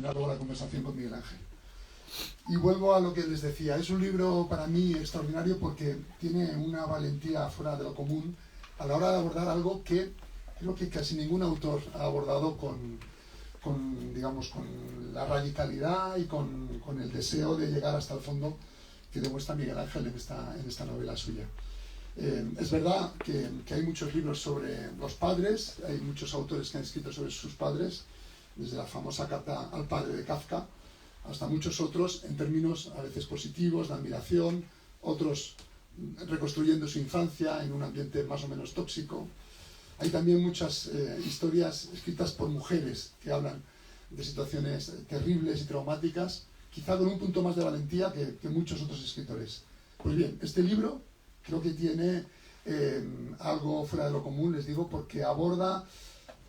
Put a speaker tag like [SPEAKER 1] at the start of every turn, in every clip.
[SPEAKER 1] terminar luego la conversación con Miguel Ángel. Y vuelvo a lo que les decía, es un libro para mí extraordinario porque tiene una valentía fuera de lo común a la hora de abordar algo que creo que casi ningún autor ha abordado digamos, con la radicalidad y con el deseo de llegar hasta el fondo que demuestra Miguel Ángel en esta novela suya. Es verdad que hay muchos libros sobre los padres, hay muchos autores que han escrito sobre sus padres, desde la famosa carta al padre de Kafka hasta muchos otros en términos a veces positivos, de admiración, otros reconstruyendo su infancia en un ambiente más o menos tóxico. Hay también muchas historias escritas por mujeres que hablan de situaciones terribles y traumáticas, quizá con un punto más de valentía que muchos otros escritores. Pues bien, este libro creo que tiene algo fuera de lo común, les digo, porque aborda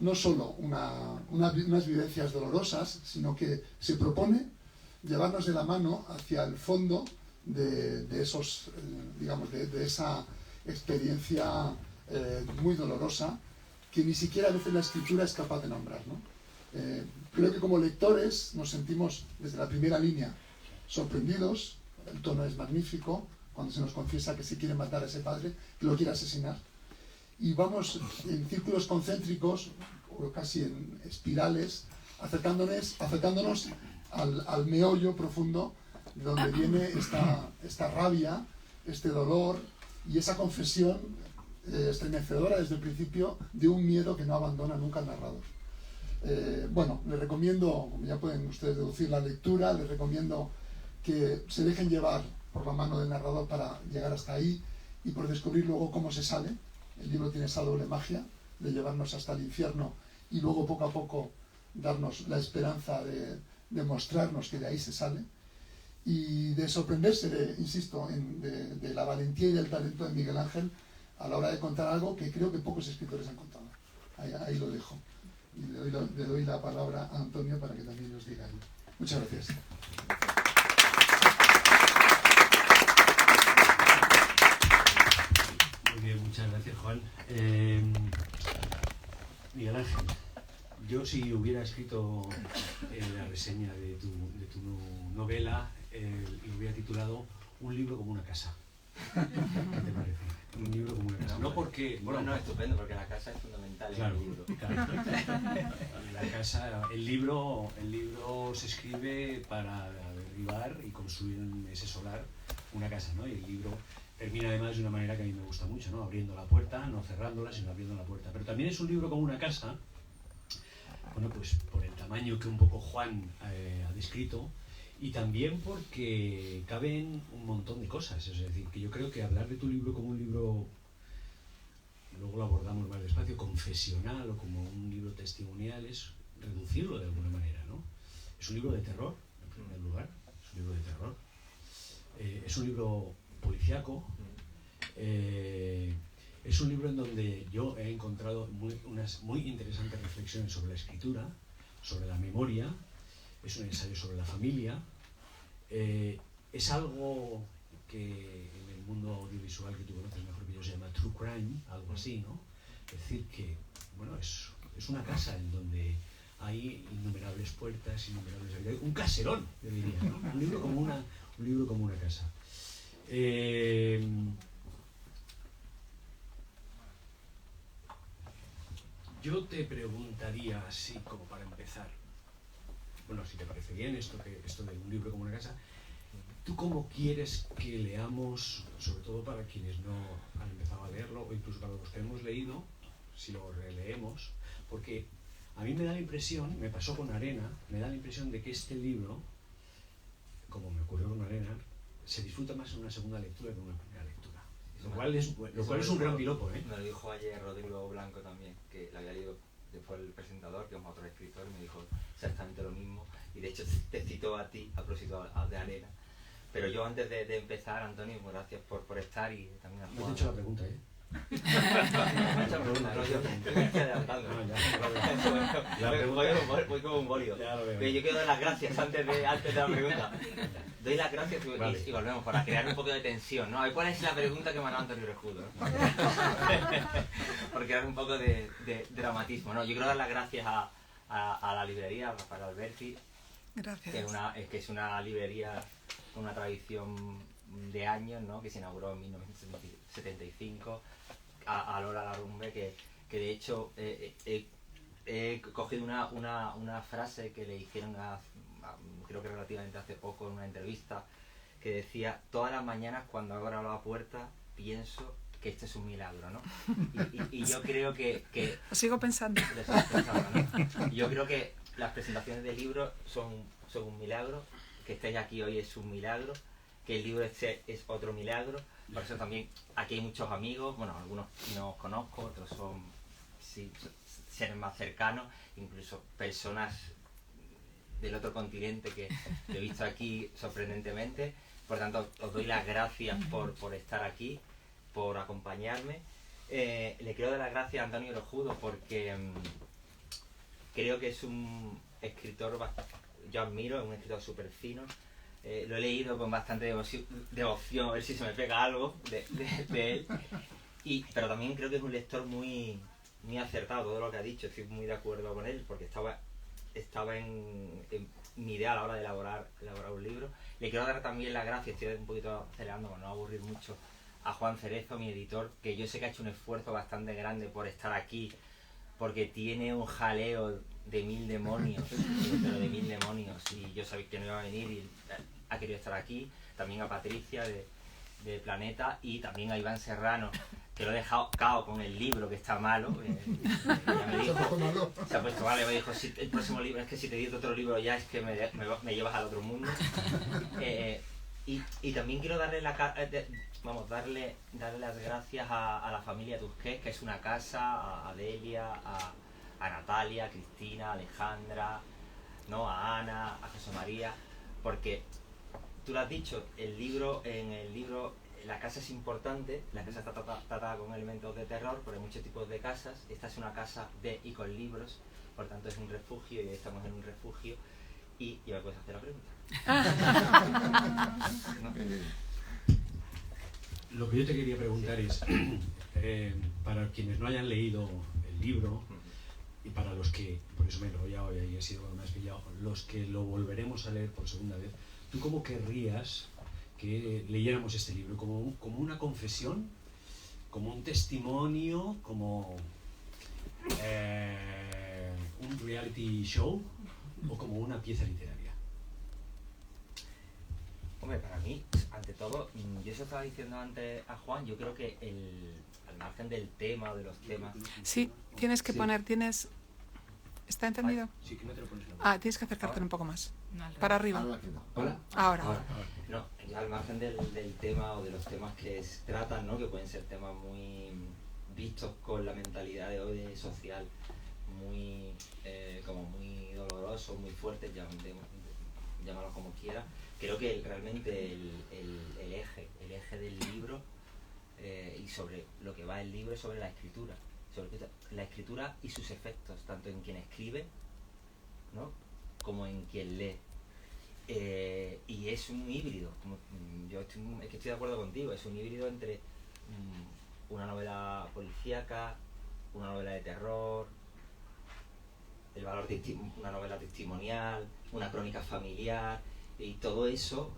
[SPEAKER 1] no solo unas vivencias dolorosas, sino que se propone llevarnos de la mano hacia el fondo de esos, digamos, de esa experiencia muy dolorosa que ni siquiera a veces la escritura es capaz de nombrar, ¿no? Creo que como lectores nos sentimos desde la primera línea sorprendidos, el tono es magnífico, cuando se nos confiesa que se quiere matar a ese padre, que lo quiere asesinar, y vamos en círculos concéntricos o casi en espirales, acercándonos al meollo profundo de donde viene esta rabia, este dolor y esa confesión estremecedora desde el principio de un miedo que no abandona nunca al narrador. Bueno, les recomiendo, como ya pueden ustedes deducir la lectura, les recomiendo que se dejen llevar por la mano del narrador para llegar hasta ahí y por descubrir luego cómo se sale. El libro tiene esa doble magia de llevarnos hasta el infierno y luego poco a poco darnos la esperanza de mostrarnos que de ahí se sale y de sorprenderse, insisto, de la valentía y del talento de Miguel Ángel a la hora de contar algo que creo que pocos escritores han contado. Ahí lo dejo. Y le doy la palabra a Antonio para que también nos diga algo. Muchas gracias.
[SPEAKER 2] Muy bien, muchas gracias, Juan. Miguel Ángel, yo si hubiera escrito la reseña de tu novela, lo hubiera titulado Un libro como una casa. ¿Qué te parece? Un libro como una casa. No porque...
[SPEAKER 3] Bueno, no, estupendo, porque la casa es fundamental
[SPEAKER 2] claro,
[SPEAKER 3] en el libro.
[SPEAKER 2] Claro. La casa, el libro se escribe para derribar y construir en ese solar una casa, ¿no? Y el libro termina además de una manera que a mí me gusta mucho, ¿no? Abriendo la puerta, no cerrándola, sino abriendo la puerta. Pero también es un libro como una casa, bueno, pues por el tamaño que un poco Juan ha descrito, y también porque caben un montón de cosas. Es decir, que yo creo que hablar de tu libro como un libro, luego lo abordamos más despacio, confesional o como un libro testimonial, es reducirlo de alguna manera, ¿no? Es un libro de terror, en primer lugar, es un libro de terror. Es un libro policíaco, es un libro en donde yo he encontrado unas muy interesantes reflexiones sobre la escritura, sobre la memoria, es un ensayo sobre la familia, es algo que en el mundo audiovisual que tú conoces mejor que yo se llama true crime, algo así, ¿no? Es decir que, bueno, es una casa en donde hay innumerables puertas, innumerables habitaciones, un caserón, yo diría, ¿no? Un libro como una casa. Yo te preguntaría así como para empezar, bueno, si te parece bien esto de un libro como una casa, ¿tú cómo quieres que leamos, sobre todo para quienes no han empezado a leerlo, o incluso para los que hemos leído, si lo releemos? Porque a mí me da la impresión, me pasó con Arena, me da la impresión de que este libro, como me ocurrió con Arena, se disfruta más en una segunda lectura que en una primera lectura. Lo cual es un gran piropo, ¿eh?
[SPEAKER 3] Me lo dijo ayer Rodrigo Blanco también, que lo había leído después el presentador, que es otro escritor, me dijo exactamente lo mismo, y de hecho te citó a ti a propósito de Arena. Pero yo antes de empezar, Antonio, gracias por estar y también a Juan.
[SPEAKER 2] No te he hecho la pregunta, ¿eh?
[SPEAKER 3] Voy como un bólido. Pero yo quiero dar las gracias antes de la pregunta. Doy las gracias y volvemos para crear un poco de tensión, ¿no? A ver, ¿cuál es la pregunta que me ha dado Antonio Rejudo? Por crear un poco de dramatismo, ¿no? Yo quiero dar las gracias a la librería, a Rafael Alberti,
[SPEAKER 4] Gracias.
[SPEAKER 3] Que es una librería con una tradición de años, ¿no? Que se inauguró en 1975 a Lola Larumbe, que de hecho he cogido una frase que le hicieron creo que relativamente hace poco en una entrevista, que decía: todas las mañanas cuando abro la puerta pienso que este es un milagro, ¿no? Y yo creo que
[SPEAKER 4] Lo sigo pensando.
[SPEAKER 3] ¿no? Yo creo que las presentaciones de libros son un milagro, que estéis aquí hoy es un milagro, que el libro este es otro milagro. Por eso también aquí hay muchos amigos, bueno, algunos no os conozco, otros son seres más cercanos, incluso personas del otro continente que he visto aquí sorprendentemente. Por tanto, os doy las gracias por estar aquí, por acompañarme. Le quiero dar las gracias a Antonio Lojudo porque creo que es un escritor, yo admiro, es un escritor súper fino. Lo he leído con bastante devoción, a ver si se me pega algo de él. Pero también creo que es un lector muy acertado, todo lo que ha dicho, estoy muy de acuerdo con él, porque estaba en mi idea a la hora de elaborar un libro. Le quiero dar también las gracias, estoy un poquito acelerando para no aburrir mucho, a Juan Cerezo, mi editor, que yo sé que ha hecho un esfuerzo bastante grande por estar aquí, porque tiene un jaleo de 1000 demonios, pero de 1000 demonios, y yo sabía que no iba a venir y ha querido estar aquí. También a Patricia de Planeta, y también a Iván Serrano, que lo he dejado cao con el libro, que está malo. Ya me dijo, se ha puesto malo, me dijo: el próximo libro, es que si te digo otro libro ya es que me llevas al otro mundo. Y también quiero darle darle las gracias a la familia Tusquets, que es una casa, a Delia, a Natalia, a Cristina, a Alejandra, ¿no? A Ana, a José María, porque tú lo has dicho, en el libro la casa es importante, la casa está tratada con elementos de terror, pero hay muchos tipos de casas. Esta es una casa de y con libros, por tanto es un refugio, y estamos en un refugio. Y ya me puedes hacer la pregunta. ¿No?
[SPEAKER 2] Lo que yo te quería preguntar es, para quienes no hayan leído el libro, y para los que, por eso me lo he enrollado y ahí he sido cuando me has pillado, los que lo volveremos a leer por segunda vez, ¿tú cómo querrías que leyéramos este libro? ¿Como una confesión? ¿Como un testimonio? ¿Como un reality show? ¿O como una pieza literaria?
[SPEAKER 3] Hombre, para mí, ante todo, yo eso estaba diciendo antes a Juan, yo creo que al margen del tema o de los temas...
[SPEAKER 4] Sí, tienes que poner, ¿Está entendido?
[SPEAKER 2] Sí, que no te lo pones.
[SPEAKER 4] Tienes que acercarte un poco más.
[SPEAKER 5] No,
[SPEAKER 4] Para arriba.
[SPEAKER 2] ¿Hola?
[SPEAKER 4] Ahora.
[SPEAKER 3] No, ya al margen del tema o de los temas que se tratan, ¿no? Que pueden ser temas muy vistos con la mentalidad de hoy de social, muy dolorosos, muy fuertes, llámalo como quieras. Creo que realmente el eje del libro y sobre lo que va el libro es sobre la escritura y sus efectos, tanto en quien escribe, ¿no? Como en quien lee. Y es un híbrido, yo estoy de acuerdo contigo, es un híbrido entre una novela policíaca, una novela de terror, el valor de una novela testimonial, una crónica familiar, y todo eso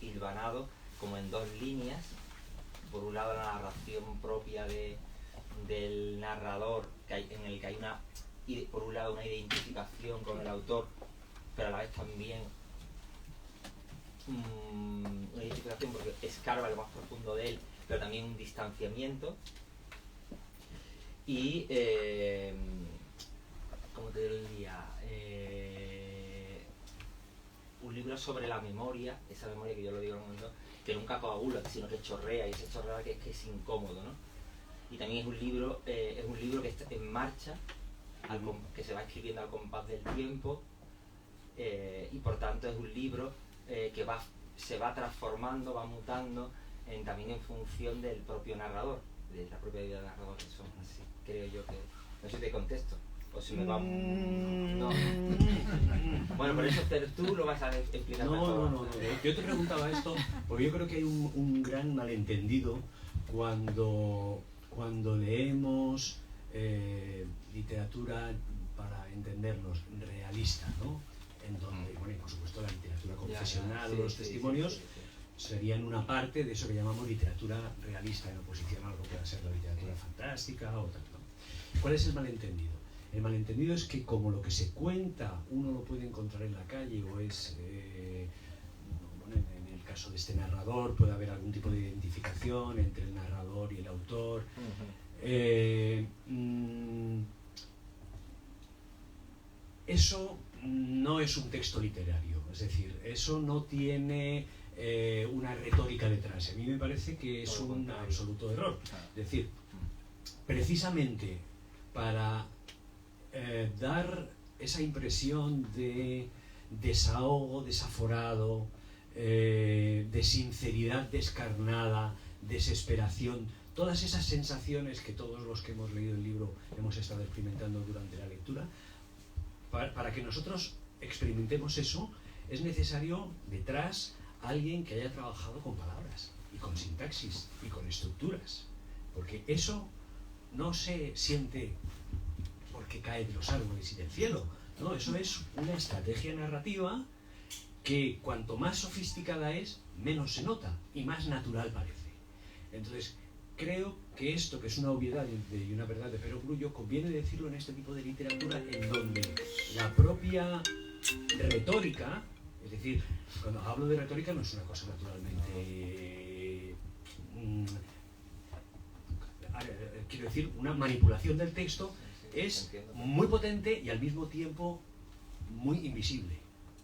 [SPEAKER 3] hilvanado como en dos líneas. Por un lado, la narración propia del narrador, en el que hay por un lado una identificación con el autor, pero a la vez también una identificación porque escarba lo más profundo de él, pero también un distanciamiento. Y como te diría, un libro sobre la memoria, esa memoria que yo lo digo en un momento, que nunca coagula, sino que chorrea, y ese chorrea que es incómodo, ¿no? Y también es un libro que está en marcha, que se va escribiendo al compás del tiempo, y por tanto es un libro que se va transformando, va mutando también en función del propio narrador, de la propia vida del narrador. Eso así creo yo que... No sé si te contesto, o si me va... No. Bueno, por eso tú lo vas a explicar mejor.
[SPEAKER 2] No. Yo te preguntaba esto porque yo creo que hay un gran malentendido cuando leemos literatura, para entendernos, realista, ¿no? En donde apasionado los testimonios, serían una parte de eso que llamamos literatura realista, en oposición a lo que pueda ser la literatura fantástica o tal. ¿Cuál es el malentendido? El malentendido es que como lo que se cuenta uno lo puede encontrar en la calle o es, bueno, en el caso de este narrador puede haber algún tipo de identificación entre el narrador y el autor. Eso no es un texto literario, es decir, eso no tiene una retórica detrás. A mí me parece que es un absoluto error. Es decir, precisamente para dar esa impresión de desahogo desaforado, de sinceridad descarnada, desesperación, todas esas sensaciones que todos los que hemos leído el libro hemos estado experimentando durante la lectura, para que nosotros experimentemos eso, es necesario detrás alguien que haya trabajado con palabras y con sintaxis y con estructuras, porque eso no se siente porque cae de los árboles y del cielo, ¿no? Eso es una estrategia narrativa que cuanto más sofisticada es, menos se nota y más natural parece. Entonces, creo que esto, que es una obviedad y una verdad de perogrullo, conviene decirlo en este tipo de literatura en donde la propia retórica, es decir, cuando hablo de retórica no es una cosa naturalmente... quiero decir, una manipulación del texto es muy potente y al mismo tiempo muy invisible.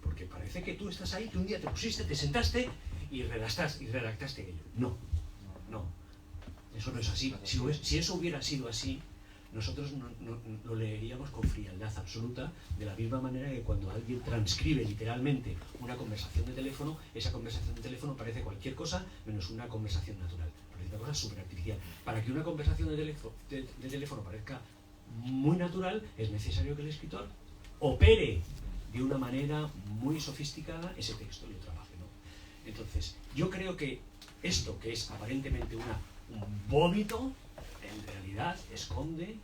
[SPEAKER 2] Porque parece que tú estás ahí, que un día te pusiste, te sentaste y redactaste ello. No. Eso no es así. Si eso hubiera sido así, nosotros lo leeríamos con frialdad absoluta, de la misma manera que cuando alguien transcribe literalmente una conversación de teléfono, esa conversación de teléfono parece cualquier cosa menos una conversación natural. Parece una cosa súper artificial. Para que una conversación de teléfono parezca muy natural, es necesario que el escritor opere de una manera muy sofisticada ese texto y lo trabaje, ¿no? Entonces, yo creo que esto, que es aparentemente un vómito, en realidad esconde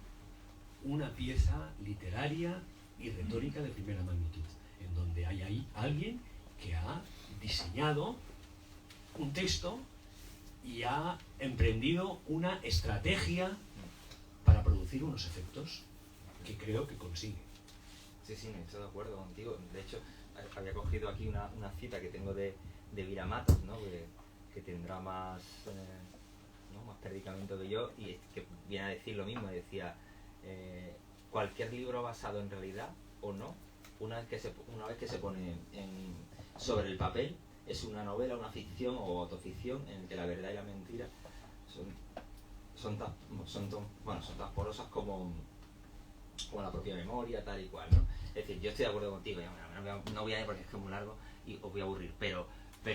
[SPEAKER 2] una pieza literaria y retórica de primera magnitud, en donde hay ahí alguien que ha diseñado un texto y ha emprendido una estrategia para producir unos efectos que creo que consigue.
[SPEAKER 3] Sí, estoy de acuerdo contigo. De hecho, había cogido aquí una cita que tengo de Viramatas, ¿no? que tendrá más predicamento que yo, y que viene a decir lo mismo. Decía, cualquier libro basado en realidad o no, una vez que se pone sobre el papel, es una novela, una ficción o autoficción en que la verdad y la mentira son tan porosas como la propia memoria, tal y cual, ¿no? Es decir, yo estoy de acuerdo contigo, no voy a ir porque es que es muy largo y os voy a aburrir, pero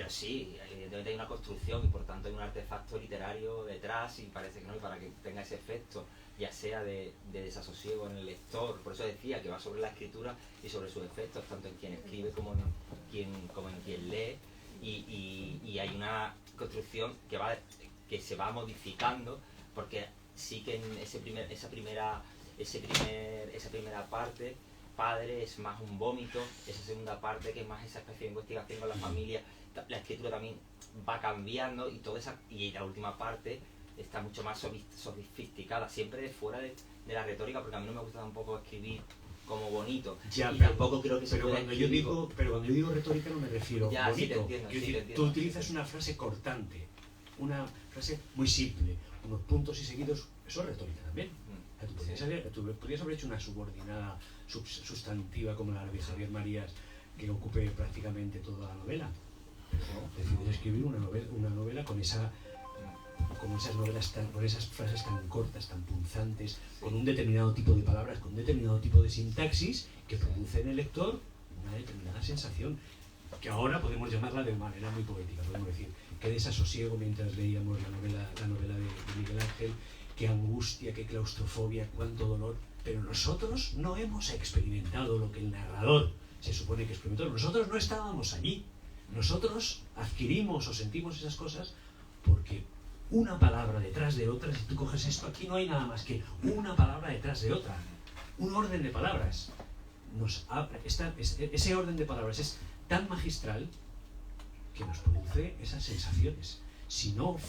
[SPEAKER 3] sí, evidentemente hay una construcción y por tanto hay un artefacto literario detrás, y parece que no, y para que tenga ese efecto, ya sea de desasosiego en el lector. Por eso decía que va sobre la escritura y sobre sus efectos, tanto en quien escribe como en quien lee, y hay una construcción que se va modificando, porque sí que en esa primera parte, padre, es más un vómito. Esa segunda parte, que es más esa especie de investigación con la familia, la escritura también va cambiando, y la última parte está mucho más sofisticada, siempre fuera de la retórica, porque a mí no me gusta tampoco escribir como bonito, tampoco creo que se pueda escribir.
[SPEAKER 2] Pero cuando yo digo retórica no me refiero a bonito.
[SPEAKER 3] Sí, te entiendo.
[SPEAKER 2] Tú utilizas una frase cortante, una frase muy simple, unos puntos y seguidos. Eso es retórica también. Tú podrías haber hecho una subordinada sustantiva como la de Javier Marías, que ocupe prácticamente toda la novela. Pero no, decides escribir una novela con esas frases tan cortas, tan punzantes, con un determinado tipo de palabras, con un determinado tipo de sintaxis, que produce en el lector una determinada sensación, que ahora podemos llamarla de manera muy poética. Podemos decir, qué desasosiego mientras leíamos la novela de Miguel Ángel, qué angustia, qué claustrofobia, cuánto dolor. Pero nosotros no hemos experimentado lo que el narrador se supone que experimentó. Nosotros no estábamos allí. Nosotros adquirimos o sentimos esas cosas porque una palabra detrás de otra, si tú coges esto, aquí no hay nada más que una palabra detrás de otra, un orden de palabras. Ese orden de palabras es tan magistral que nos produce esas sensaciones. Si no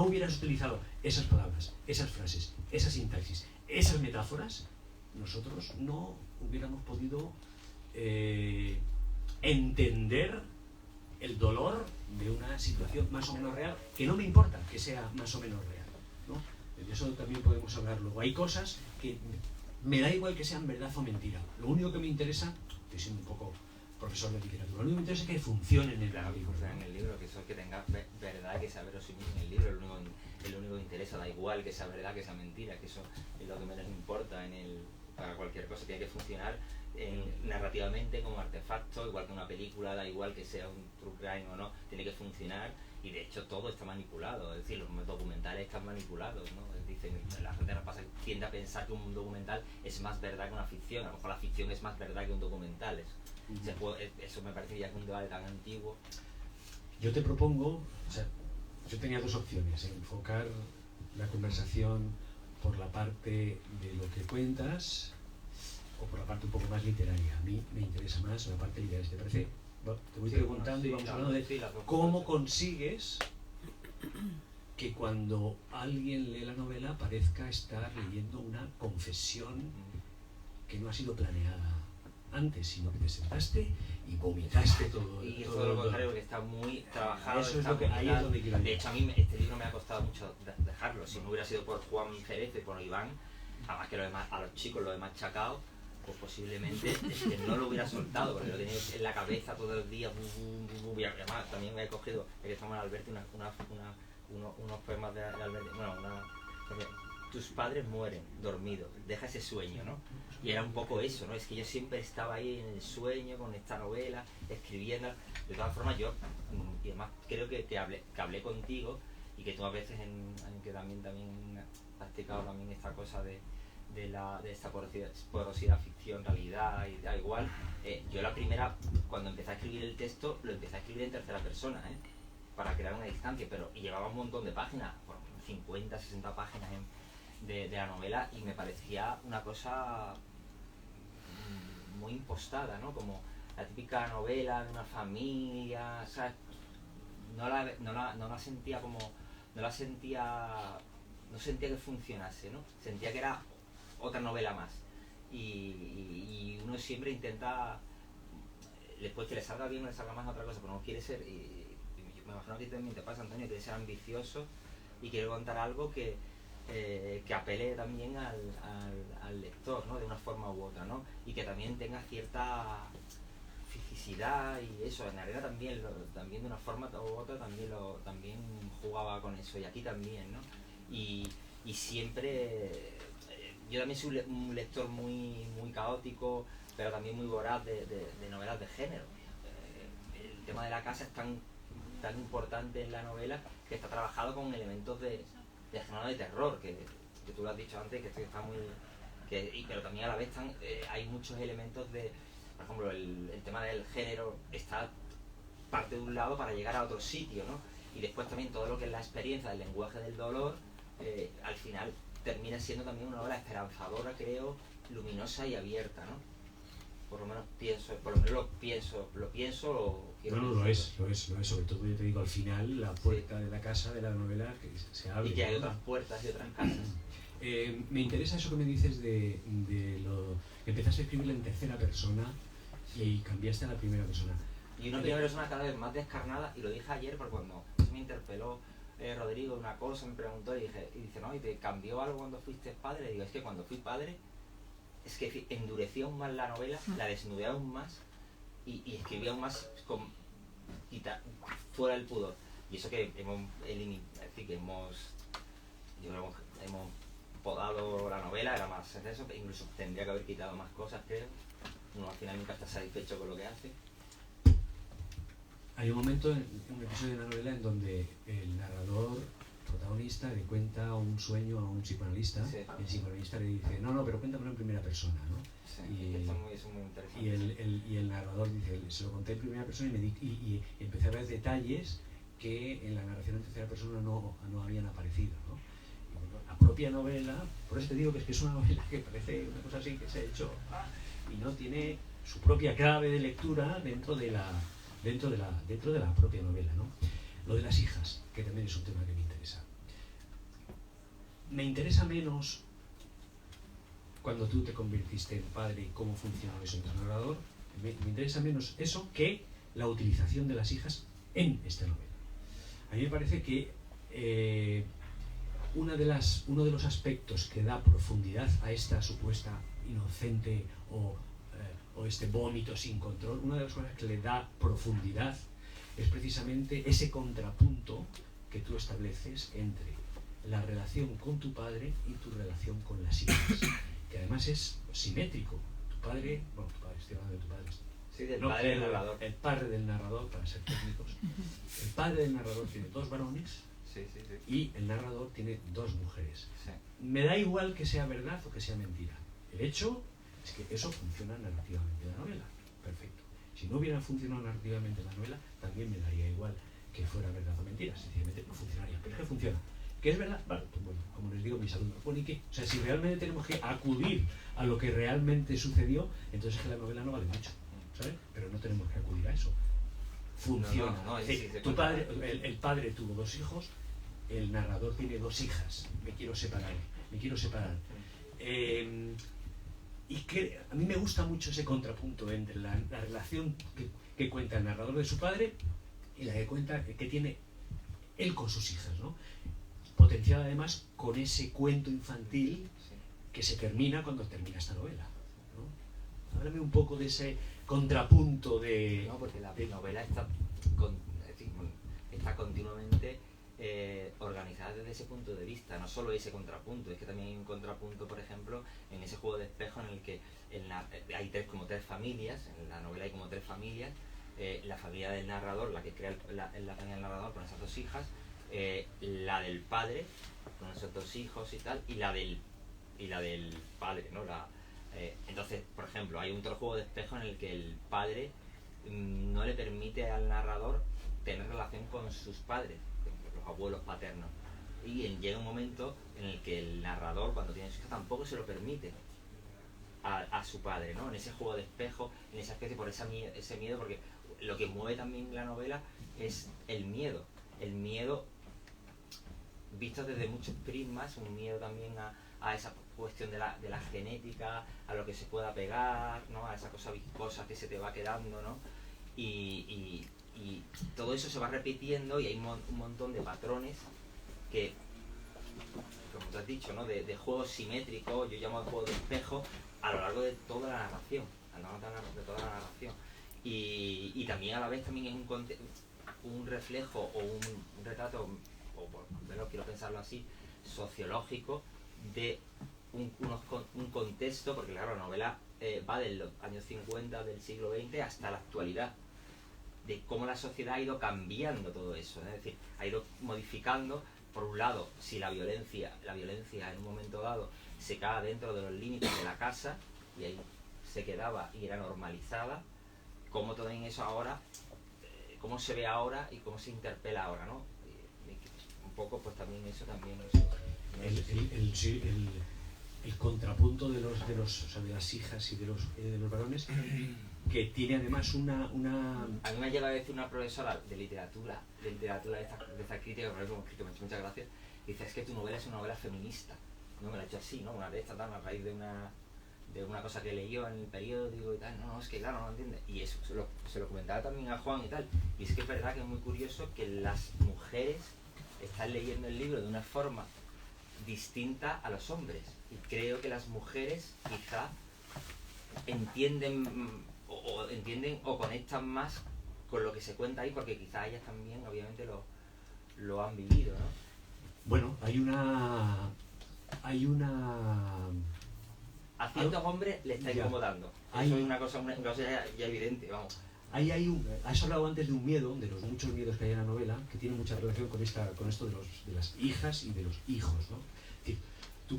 [SPEAKER 2] hubieras utilizado esas palabras, esas frases, esa sintaxis, esas metáforas, nosotros no hubiéramos podido entender el dolor de una situación más o menos real, que no me importa que sea más o menos real, ¿no? De eso también podemos hablar luego. Hay cosas que me da igual que sean verdad o mentira. Lo único que me interesa, estoy siendo un poco profesor de literatura, lo único que me interesa es que funcionen en
[SPEAKER 3] Claro, que funcione en el libro, que eso que tenga verdad, que sea verosímil en el libro, es lo único que interesa, da igual que sea verdad, que sea mentira, que eso es lo que menos importa para cualquier cosa. Tiene que funcionar narrativamente como artefacto, igual que una película, da igual que sea un true crime o no, tiene que funcionar, y de hecho todo está manipulado, es decir, los documentales están manipulados, ¿no? Dicen, la gente tiende a pensar que un documental es más verdad que una ficción, a lo mejor la ficción es más verdad que un documental. Eso me parece ya que un debate tan antiguo.
[SPEAKER 2] Yo te propongo, o sea, yo tenía dos opciones: enfocar la conversación por la parte de lo que cuentas o por la parte un poco más literaria. A mí me interesa más la parte literaria. ¿Te parece? Te voy preguntando y vamos hablando de cómo consigues que cuando alguien lee la novela parezca estar leyendo una confesión que no ha sido planeada antes, sino que te sentaste y vomitaste todo.
[SPEAKER 3] Y eso es lo contrario, que está muy trabajado.
[SPEAKER 2] Eso es lo que ahí es donde quiero ir.
[SPEAKER 3] De hecho, a mí este libro me ha costado mucho dejarlo. Si no hubiera sido por Juan Jerez y por Iván, además que a los chicos lo he machacado, pues posiblemente no lo hubiera soltado, porque lo tenía en la cabeza todo el día. Y además también me he cogido, que estamos en Alberti, unos poemas de Alberti. Bueno, tus padres mueren dormidos, deja ese sueño, ¿no? Y era un poco eso, ¿no? Es que yo siempre estaba ahí en el sueño con esta novela, escribiendo. De todas formas, yo, y además creo que hablé contigo, y que tú a veces que también has practicado también esta cosa de esta porosidad ficción, realidad, y da igual. Yo la primera, cuando empecé a escribir el texto, lo empecé a escribir en tercera persona, para crear una distancia, y llevaba un montón de páginas, por 50, 60 páginas de la novela, y me parecía una cosa muy impostada, ¿no? Como la típica novela de una familia, ¿sabes? No sentía que funcionase, ¿no? Sentía que era otra novela más, y uno siempre intenta, después que le salga bien o le salga más otra cosa, pero no quiere ser, y me imagino que también te pasa, Antonio, quiere ser ambicioso y quiere contar algo que apele también al lector, ¿no? De una forma u otra, ¿no? Y que también tenga cierta fisicidad, y eso. En Arena también de una forma u otra también jugaba con eso, y aquí también, ¿no? Y siempre yo también soy un lector muy, muy caótico, pero también muy voraz de novelas de género. El tema de la casa es tan importante en la novela, que está trabajado con elementos de género de terror, que tú lo has dicho antes, que está muy... pero también a la vez hay muchos elementos de... Por ejemplo, el tema del género está parte de un lado para llegar a otro sitio, ¿no? Y después también todo lo que es la experiencia del lenguaje del dolor, al final termina siendo también una obra esperanzadora, creo, luminosa y abierta, ¿no? Por lo menos lo pienso.
[SPEAKER 2] No, lo es, sobre todo yo te digo, al final la puerta de la casa de la novela que se abre.
[SPEAKER 3] Y que hay otras puertas y otras casas.
[SPEAKER 2] Me interesa eso que me dices de lo que empezaste a escribirla en tercera persona y cambiaste a la primera persona.
[SPEAKER 3] Y una primera persona cada vez más descarnada, y lo dije ayer porque cuando me interpeló Rodrigo una cosa, me preguntó y dice, ¿no? ¿Y te cambió algo cuando fuiste padre? Y digo, es que cuando fui padre, es que endurecí aún más la novela, la desnudé aún más, y escribí aún más fuera del pudor. Y eso que hemos podado la novela, era más eso, incluso tendría que haber quitado más cosas, creo. Uno al final nunca está satisfecho con lo que hace.
[SPEAKER 2] Hay un momento en un episodio de la novela en donde el narrador protagonista le cuenta un sueño a un psicoanalista, sí. Y el psicoanalista le dice, no, pero cuéntamelo en primera persona, ¿no?
[SPEAKER 3] Sí, eso es muy interesante.
[SPEAKER 2] Y el narrador dice, se lo conté en primera persona y empecé a ver detalles que en la narración en tercera persona no habían aparecido, ¿no? Y bueno, la propia novela, por eso te digo que es una novela que parece una cosa así que se ha hecho y no tiene su propia clave de lectura dentro de la dentro de la propia novela, ¿no? Lo de las hijas, que también es un tema que me interesa. Me interesa menos cuando tú te convertiste en padre y cómo funcionó eso en tu narrador. Me interesa menos eso que la utilización de las hijas en esta novela. A mí me parece que uno de los aspectos que da profundidad a esta supuesta inocente o este vómito sin control, una de las cosas que le da profundidad es precisamente ese contrapunto que tú estableces entre la relación con tu padre y tu relación con las hijas, que además es simétrico. Tu padre, estoy hablando de tu padre.
[SPEAKER 3] Sí, del padre del narrador.
[SPEAKER 2] El padre del narrador, para ser técnicos. El padre del narrador tiene 2 varones.
[SPEAKER 3] Sí.
[SPEAKER 2] Y el narrador tiene 2 mujeres.
[SPEAKER 3] Sí.
[SPEAKER 2] Me da igual que sea verdad o que sea mentira. El hecho es que eso funciona narrativamente en la novela. Perfecto. Si no hubiera funcionado narrativamente la novela, también me daría igual que fuera verdad o mentira. Sencillamente no funcionaría. Pero es que funciona. ¿Qué es verdad? Vale, pues bueno, como les digo a mis alumnos, bueno, ¿y qué? O sea, si realmente tenemos que acudir a lo que realmente sucedió, entonces es que la novela no vale mucho, ¿sabes? Pero no tenemos que acudir a eso. Funciona.
[SPEAKER 3] No,
[SPEAKER 2] es decir, tu padre, el padre tuvo 2 hijos, el narrador tiene 2 hijas. Me quiero separar. Y que a mí me gusta mucho ese contrapunto entre la relación que cuenta el narrador de su padre y la que tiene él con sus hijas, ¿no? Potenciada además con ese cuento infantil que se termina cuando termina esta novela, ¿no? Háblame un poco de ese contrapunto de...
[SPEAKER 3] No, porque la novela está continuamente organizada desde ese punto de vista, no solo ese contrapunto, es que también hay un contrapunto, por ejemplo, en ese juego de espejo en el que hay como tres familias, en la novela hay como 3 familias, la familia del narrador, la que crea la familia del narrador con esas 2 hijas, la del padre con esos 2 hijos y tal, y la del padre, ¿no? Entonces, por ejemplo, hay otro juego de espejo en el que el padre no le permite al narrador tener relación con sus padres, los abuelos paternos, y llega un momento en el que el narrador, cuando tiene sus hijas, tampoco se lo permite a su padre, ¿no? En ese juego de espejo, en esa especie, por ese miedo, porque lo que mueve también la novela es el miedo visto desde muchos prismas, un miedo también a esa cuestión de la genética, a lo que se pueda pegar, ¿no? A esa cosa viscosa que se te va quedando, ¿no? Y todo eso se va repitiendo y hay un montón de patrones que, como tú has dicho, ¿no? De juegos simétricos, yo llamo juego de espejo, a lo largo de toda la narración, y también a la vez también es un reflejo o un retrato, o por lo menos quiero pensarlo así, sociológico de un contexto, porque claro, la novela va de los años 50 del siglo XX hasta la actualidad, de cómo la sociedad ha ido cambiando todo eso, ¿no? Es decir, ha ido modificando, por un lado, si la violencia en un momento dado se cae dentro de los límites de la casa, y ahí se quedaba y era normalizada, cómo todo en eso ahora, cómo se ve ahora y cómo se interpela ahora, ¿no? Un poco, pues también eso también
[SPEAKER 2] el contrapunto de las hijas y de los varones, que tiene además una...
[SPEAKER 3] A mí me ha llegado a decir una profesora de literatura de esta crítica, por ejemplo, me ha hecho muchas gracias, dice, es que tu novela es una novela feminista. No me la ha hecho así, ¿no? Una de estas, a raíz de una cosa que leí en el periódico y tal, no, es que claro, no lo entiende. Y eso se lo comentaba también a Juan y tal. Y es que es verdad que es muy curioso que las mujeres están leyendo el libro de una forma distinta a los hombres. Y creo que las mujeres quizá entienden o conectan más con lo que se cuenta ahí, porque quizá ellas también obviamente lo han vivido, ¿no?
[SPEAKER 2] Bueno, hay una
[SPEAKER 3] a ciertos hombres le está incomodando. Eso es una cosa ya evidente, vamos.
[SPEAKER 2] Has hablado antes de un miedo, de los muchos miedos que hay en la novela, que tiene mucha relación con esto de las hijas y de los hijos, ¿no? Es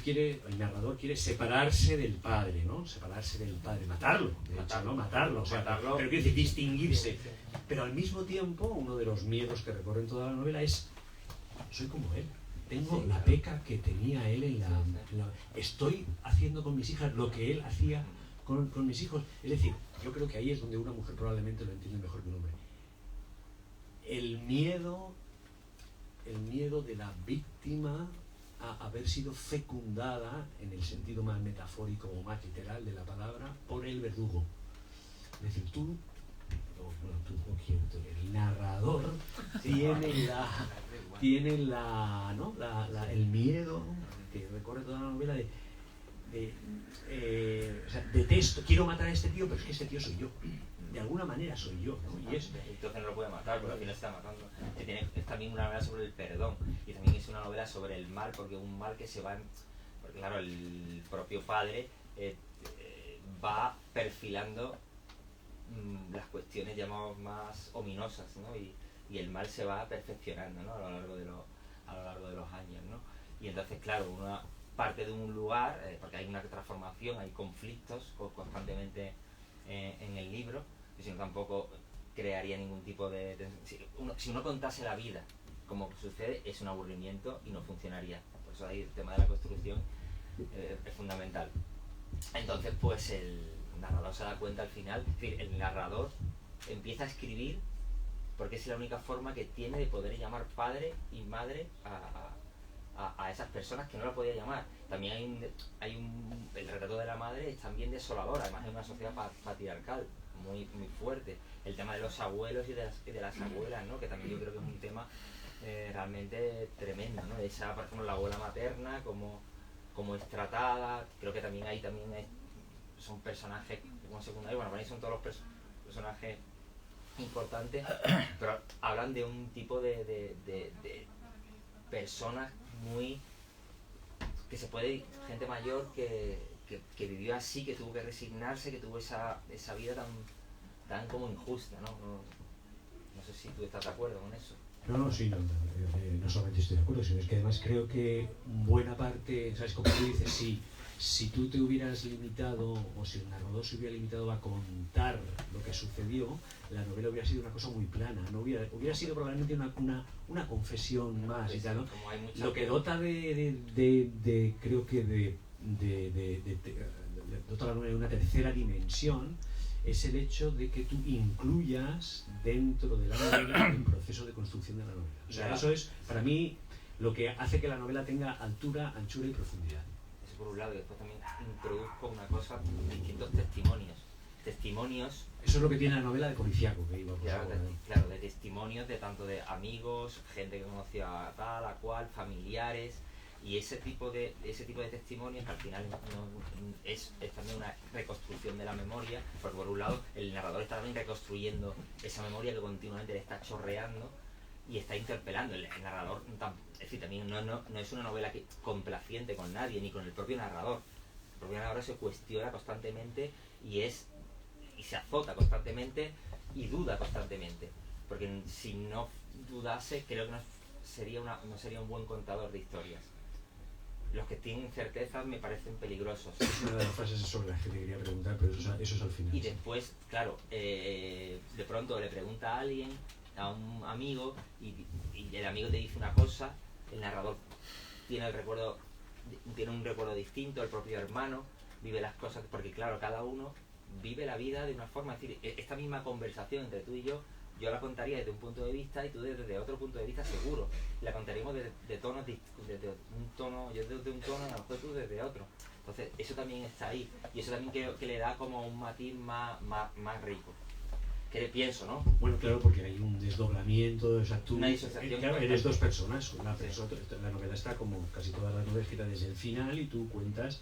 [SPEAKER 2] decir, el narrador quiere separarse del padre, ¿no? Matarlo, Matarlo. O sea, pero quiere decir distinguirse. Pero al mismo tiempo, uno de los miedos que recorren toda la novela es: soy como él. Tengo la peca que tenía él estoy haciendo con mis hijas lo que él hacía con mis hijos. Es decir, yo creo que ahí es donde una mujer probablemente lo entiende mejor que un hombre. el miedo de la víctima a haber sido fecundada, en el sentido más metafórico o más literal de la palabra, por el verdugo. Es decir, el narrador tiene el miedo, que recorre toda la novela, o sea, detesto, quiero matar a este tío, pero es que este tío soy yo. De alguna manera soy yo, ¿no? Y
[SPEAKER 3] entonces no lo puede matar, porque al final está matando. Es también una novela sobre el perdón, y también es una novela sobre el mal, porque un mal que se va... Porque claro, el propio padre va perfilando las cuestiones, llamamos, más ominosas, ¿no? Y el mal se va perfeccionando, ¿no? a lo largo de los años, ¿no? Y entonces, claro, una parte de un lugar, porque hay una transformación, hay conflictos constantemente en el libro, y si no tampoco crearía ningún tipo de... Si uno contase la vida como sucede, es un aburrimiento y no funcionaría. Por eso ahí el tema de la construcción es fundamental. Entonces, pues el narrador se da cuenta al final, es decir, el narrador empieza a escribir porque es la única forma que tiene de poder llamar padre y madre a esas personas que no la podía llamar. También el retrato de la madre es también desolador, además es una sociedad patriarcal muy, muy fuerte. El tema de los abuelos y de las abuelas, ¿no? Que también yo creo que es un tema realmente tremendo, ¿no? Esa, por ejemplo, la abuela materna, como es tratada, creo que también son personajes como secundarios, bueno, para mí son todos los personajes importantes, pero hablan de un tipo de personas muy... que se puede... gente mayor que vivió así, que tuvo que resignarse, que tuvo esa vida tan como injusta, ¿no? No sé si tú estás de acuerdo con eso.
[SPEAKER 2] No, sí, no solamente estoy de acuerdo, sino es que además creo que buena parte, ¿sabes? Como tú dices, si tú te hubieras limitado, o si el narrador se hubiera limitado a contar lo que sucedió, la novela hubiera sido una cosa muy plana, no hubiera sido probablemente una confesión más y tal, ¿no? Lo que dota creo que dota la novela de una tercera dimensión es el hecho de que tú incluyas dentro de la novela el proceso de construcción de la novela. O sea, eso es, para mí, lo que hace que la novela tenga altura, anchura y profundidad.
[SPEAKER 3] Eso por un lado, y después también introduzco una cosa, distintos testimonios.
[SPEAKER 2] Eso es lo que tiene la novela de policíaco, que iba
[SPEAKER 3] claro, de testimonios de tanto de amigos, gente que conocía a tal, a cual, familiares. Y ese tipo de testimonios, que al final es también una reconstrucción de la memoria, porque por un lado el narrador está también reconstruyendo esa memoria que continuamente le está chorreando y está interpelando. El narrador, es decir, también no es una novela complaciente con nadie, ni con el propio narrador. El propio narrador se cuestiona constantemente y se azota constantemente y duda constantemente. Porque si no dudase, creo que no sería un buen contador de historias. Los que tienen certezas me parecen peligrosos.
[SPEAKER 2] Es una de las frases sobre las que te quería preguntar, pero eso es al final.
[SPEAKER 3] Y después, claro, de pronto le pregunta a alguien, a un amigo, y el amigo te dice una cosa, el narrador tiene un recuerdo distinto, el propio hermano vive las cosas, porque claro, cada uno vive la vida de una forma. Es decir, esta misma conversación entre tú y yo la contaría desde un punto de vista y tú desde otro punto de vista seguro. La contaríamos desde un tono, yo desde un tono, a lo mejor tú desde otro. Entonces, eso también está ahí. Y eso también creo que le da como un matiz más rico. Que pienso, ¿no?
[SPEAKER 2] Bueno, claro, porque hay un desdoblamiento, o sea, tú
[SPEAKER 3] una disociación.
[SPEAKER 2] Claro, eres dos personas. La novela está como casi todas las novelas escritas desde el final y tú cuentas...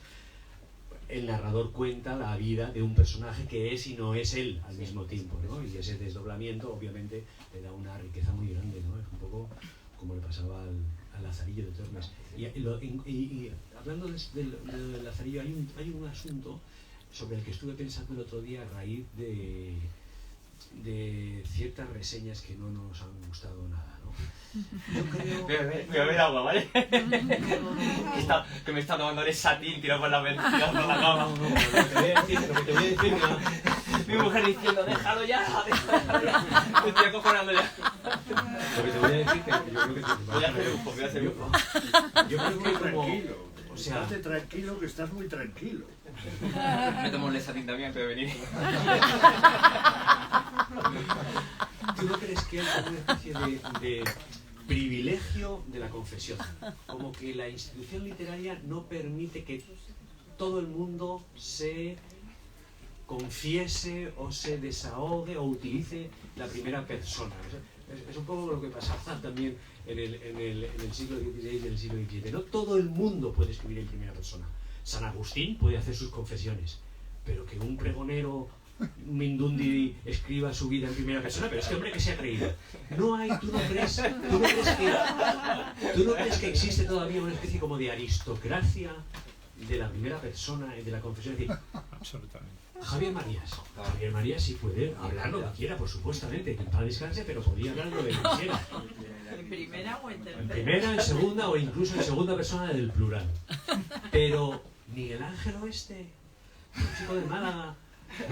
[SPEAKER 2] El narrador cuenta la vida de un personaje que es y no es él al mismo tiempo, ¿no? Y ese desdoblamiento obviamente le da una riqueza muy grande, ¿no? Es un poco como le pasaba al Lazarillo de Tormes. Y hablando del Lazarillo, hay un asunto sobre el que estuve pensando el otro día a raíz de ciertas reseñas que no nos han gustado nada, ¿no? Yo creo...
[SPEAKER 3] Me voy a beber agua, ¿vale? que me está tomando el satín, tirado por la cama.
[SPEAKER 2] No, lo que te voy a decir...
[SPEAKER 3] Mi mujer diciendo, déjalo ya. Me estoy acojonando ya.
[SPEAKER 2] Lo que te voy a decir que yo creo que...
[SPEAKER 3] Voy a hacer bufo.
[SPEAKER 2] Yo creo que como...
[SPEAKER 5] Tranquilo.
[SPEAKER 2] O sea...
[SPEAKER 5] Estate tranquilo, que estás muy tranquilo.
[SPEAKER 3] Me tomo el satín también antes de venir.
[SPEAKER 2] ¿tú no crees que hay como una especie de privilegio de la confesión? Como que la institución literaria no permite que todo el mundo se confiese o se desahogue o utilice la primera persona. Es un poco lo que pasaba también en el siglo XVI y el siglo XVII. No todo el mundo puede escribir en primera persona. San Agustín puede hacer sus confesiones, pero que un pregonero Mindundi escriba su vida en primera persona, pero este hombre que se ha creído. No hay, ¿tú no crees que existe todavía una especie como de aristocracia de la primera persona y de la confesión? Es decir,
[SPEAKER 6] Absolutamente.
[SPEAKER 2] Javier Marías sí puede hablar lo que quiera, por supuestamente, que en paz descanse, pero podía hablar lo que quisiera.
[SPEAKER 7] ¿En primera o en tercera?
[SPEAKER 2] En primera, en segunda o incluso en segunda persona del plural. Pero Miguel Ángel Oeste, un chico de Málaga,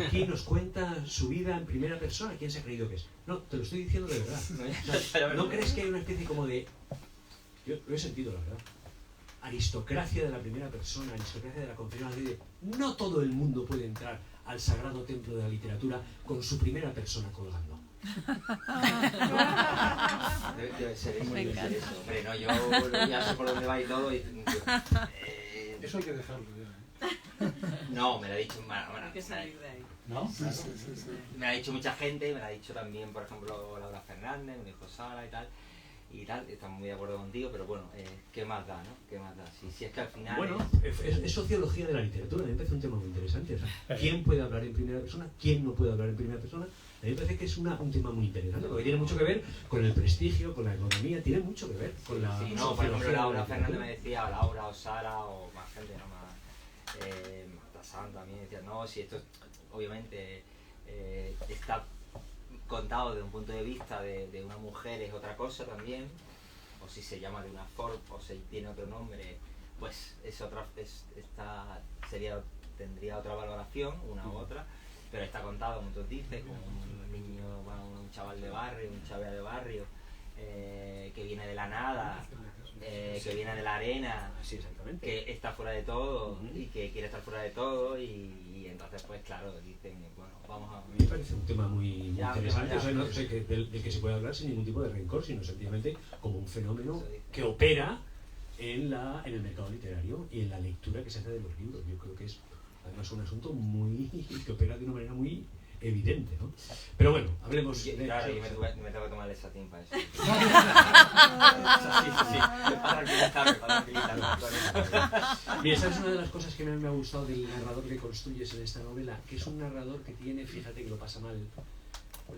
[SPEAKER 2] aquí nos cuenta su vida en primera persona. ¿Quién se ha creído que es? No, te lo estoy diciendo de verdad. O sea, ¿no crees que hay una especie como de... Yo lo he sentido, la verdad. Aristocracia de la primera persona, aristocracia de la confesión. No todo el mundo puede entrar al sagrado templo de la literatura con su primera persona colgando.
[SPEAKER 3] Debe ser eso, debe ser eso. Hombre, no, yo ya sé por dónde va y todo.
[SPEAKER 6] Eso hay que dejarlo ya.
[SPEAKER 3] No, me lo ha dicho...
[SPEAKER 7] Hay que salir de ahí.
[SPEAKER 6] ¿No?
[SPEAKER 1] Sí, sí, sí, sí.
[SPEAKER 3] Me lo ha dicho mucha gente, me lo ha dicho también, por ejemplo, Laura Fernández, me dijo Sara y tal. Estamos muy de acuerdo contigo, pero bueno, ¿qué más da, no? ¿Qué más da? Si es que al final...
[SPEAKER 2] Bueno, es sociología de la literatura. A mí me parece un tema muy interesante. O sea, ¿quién puede hablar en primera persona? ¿Quién no puede hablar en primera persona? A mí me parece que es un tema muy interesante, porque tiene mucho que ver con el prestigio, con la economía, tiene mucho que ver con la...
[SPEAKER 3] Sí, no, por ejemplo, Laura Fernández me decía, o Laura, o Sara, o más gente, no más... Marta Sanz también decía, no, si esto obviamente está contado desde un punto de vista de una mujer es otra cosa también, o si se llama de una forma, o si tiene otro nombre, pues es otra, tendría otra valoración, una u otra, pero está contado, como tú dices, como un niño, bueno, un chaval de barrio, un chaval de barrio, que viene de la nada, que viene de la arena,
[SPEAKER 2] Sí, exactamente.
[SPEAKER 3] que está fuera de todo y que quiere estar fuera de todo y entonces pues claro, dicen, bueno, vamos a...
[SPEAKER 2] A mí me parece un tema muy interesante,
[SPEAKER 3] ya.
[SPEAKER 2] o sea, no sé, del que se puede hablar sin ningún tipo de rencor, sino sencillamente como un fenómeno
[SPEAKER 3] Eso dice.
[SPEAKER 2] que opera en el mercado literario y en la lectura que se hace de los libros. Yo creo que es además un asunto muy que opera de una manera muy evidente, ¿no? Pero bueno, hablemos de...
[SPEAKER 3] Claro, yo me tengo que tomar el satín para eso. Sí, para tranquilizarme con eso.
[SPEAKER 2] Mira, esa es una de las cosas que me ha gustado del narrador que construyes en esta novela, que es un narrador que tiene, fíjate que lo pasa mal,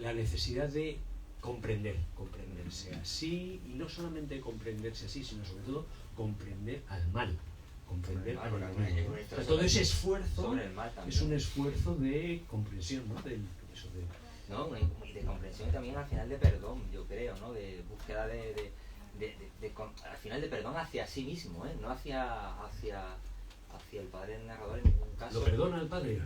[SPEAKER 2] la necesidad de comprenderse así, y no solamente comprenderse así, sino sobre todo comprender al mal, comprender al enemigo. O sea, todo ese esfuerzo
[SPEAKER 3] Sobre el mal también.
[SPEAKER 2] es un esfuerzo de comprensión, ¿no?
[SPEAKER 3] ¿No? Y de comprensión también al final de perdón, yo creo, ¿no? De búsqueda al final de perdón hacia sí mismo, ¿eh? No hacia el padre del narrador en ningún caso.
[SPEAKER 2] ¿Lo perdona el padre?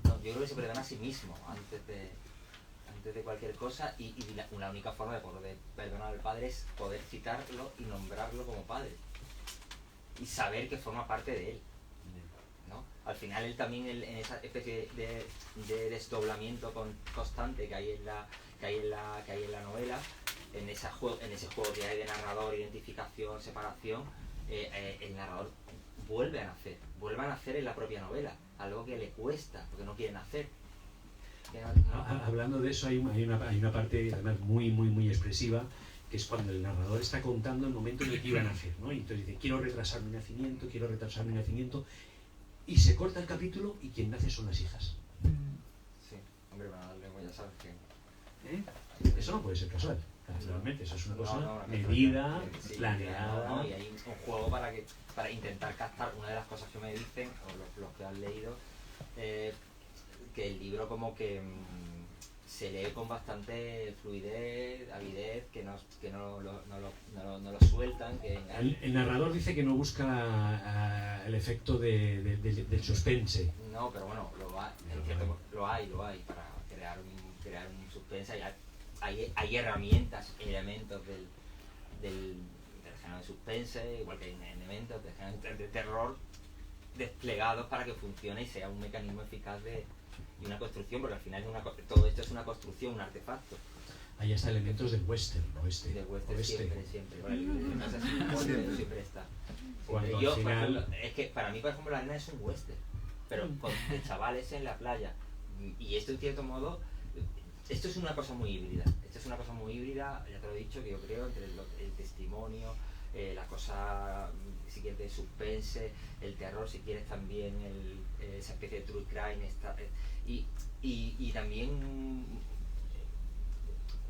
[SPEAKER 3] No, yo creo que se perdona a sí mismo antes de cualquier cosa y la única forma de poder perdonar al padre es poder citarlo y nombrarlo como padre y saber que forma parte de él, ¿no? Al final él también en esa especie de desdoblamiento constante que hay en la novela, en ese juego que hay de narrador, identificación, separación, el narrador vuelve a nacer en la propia novela, algo que le cuesta porque no quiere nacer.
[SPEAKER 2] Hablando de eso, hay una parte además muy expresiva, que es cuando el narrador está contando el momento en el que iba a nacer, ¿no? Y entonces dice, quiero retrasar mi nacimiento, y se corta el capítulo y quien nace son las hijas.
[SPEAKER 3] Sí, hombre, bueno, ya sabes que...
[SPEAKER 2] Eso no puede ser casual, naturalmente, eso es una cosa
[SPEAKER 3] No,
[SPEAKER 2] medida,
[SPEAKER 3] sí,
[SPEAKER 2] planeada.
[SPEAKER 3] no, y hay un juego para intentar captar. Una de las cosas que me dicen, o los que han leído, que el libro como que se lee con bastante fluidez, avidez, que no lo sueltan.
[SPEAKER 2] El narrador dice que no busca el efecto del suspense.
[SPEAKER 3] No, pero bueno, lo hay para crear un suspense. Hay herramientas, elementos del género de suspense, igual que hay elementos del género de terror desplegados para que funcione y sea un mecanismo eficaz de una construcción, porque al final todo esto es una construcción, un artefacto.
[SPEAKER 2] hay hasta elementos del western, oeste.
[SPEAKER 3] De western siempre. Bueno, el libro de casa siempre está.
[SPEAKER 2] Cuando
[SPEAKER 3] Yo,
[SPEAKER 2] al
[SPEAKER 3] por
[SPEAKER 2] final...
[SPEAKER 3] ejemplo, es que para mí, por ejemplo, La Arena es un western, pero con de chavales en la playa. Y esto, en cierto modo, esto es una cosa muy híbrida. Esto es una cosa muy híbrida, ya te lo he dicho, que yo creo, entre el testimonio, la cosa, si quieres, de suspense, el terror, si quieres, también esa especie de true crime, y también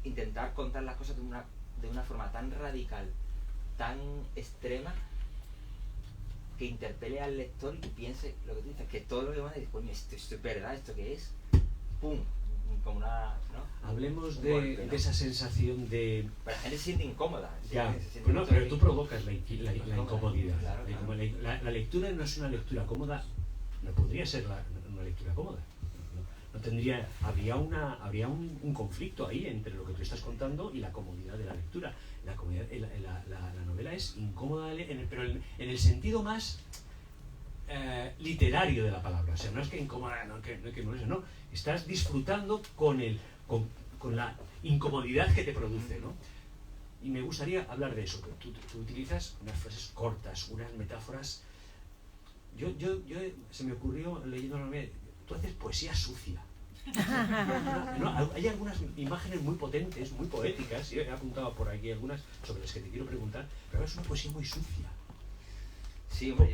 [SPEAKER 3] intentar contar las cosas de una forma tan radical, tan extrema, que interpele al lector y que piense lo que tú dices, que todo lo que van a decir, coño, esto es verdad, ¿esto qué es? ¡Pum! Como una... ¿no?
[SPEAKER 2] Hablemos
[SPEAKER 3] golpe, ¿no?
[SPEAKER 2] de esa sensación de...
[SPEAKER 3] Pero la gente se siente incómoda.
[SPEAKER 2] Ya,
[SPEAKER 3] se siente
[SPEAKER 2] no,
[SPEAKER 3] mucho
[SPEAKER 2] pero
[SPEAKER 3] ahí.
[SPEAKER 2] tú provocas la incomodidad.
[SPEAKER 3] Claro, claro.
[SPEAKER 2] La lectura no es una lectura cómoda, no podría ser una lectura cómoda. No tendría, habría un conflicto ahí entre lo que tú estás contando y la comodidad de la lectura. La novela es incómoda, pero en el sentido más literario de la palabra. O sea, no es que incómoda, no. Estás disfrutando con la incomodidad que te produce, ¿no? Y me gustaría hablar de eso. Tú utilizas unas frases cortas, unas metáforas. Se me ocurrió leyendo la novela, tú haces poesía sucia. Hay algunas imágenes muy potentes, muy poéticas, y he apuntado por aquí algunas sobre las que te quiero preguntar, pero es una poesía muy sucia.
[SPEAKER 3] Sí, hombre,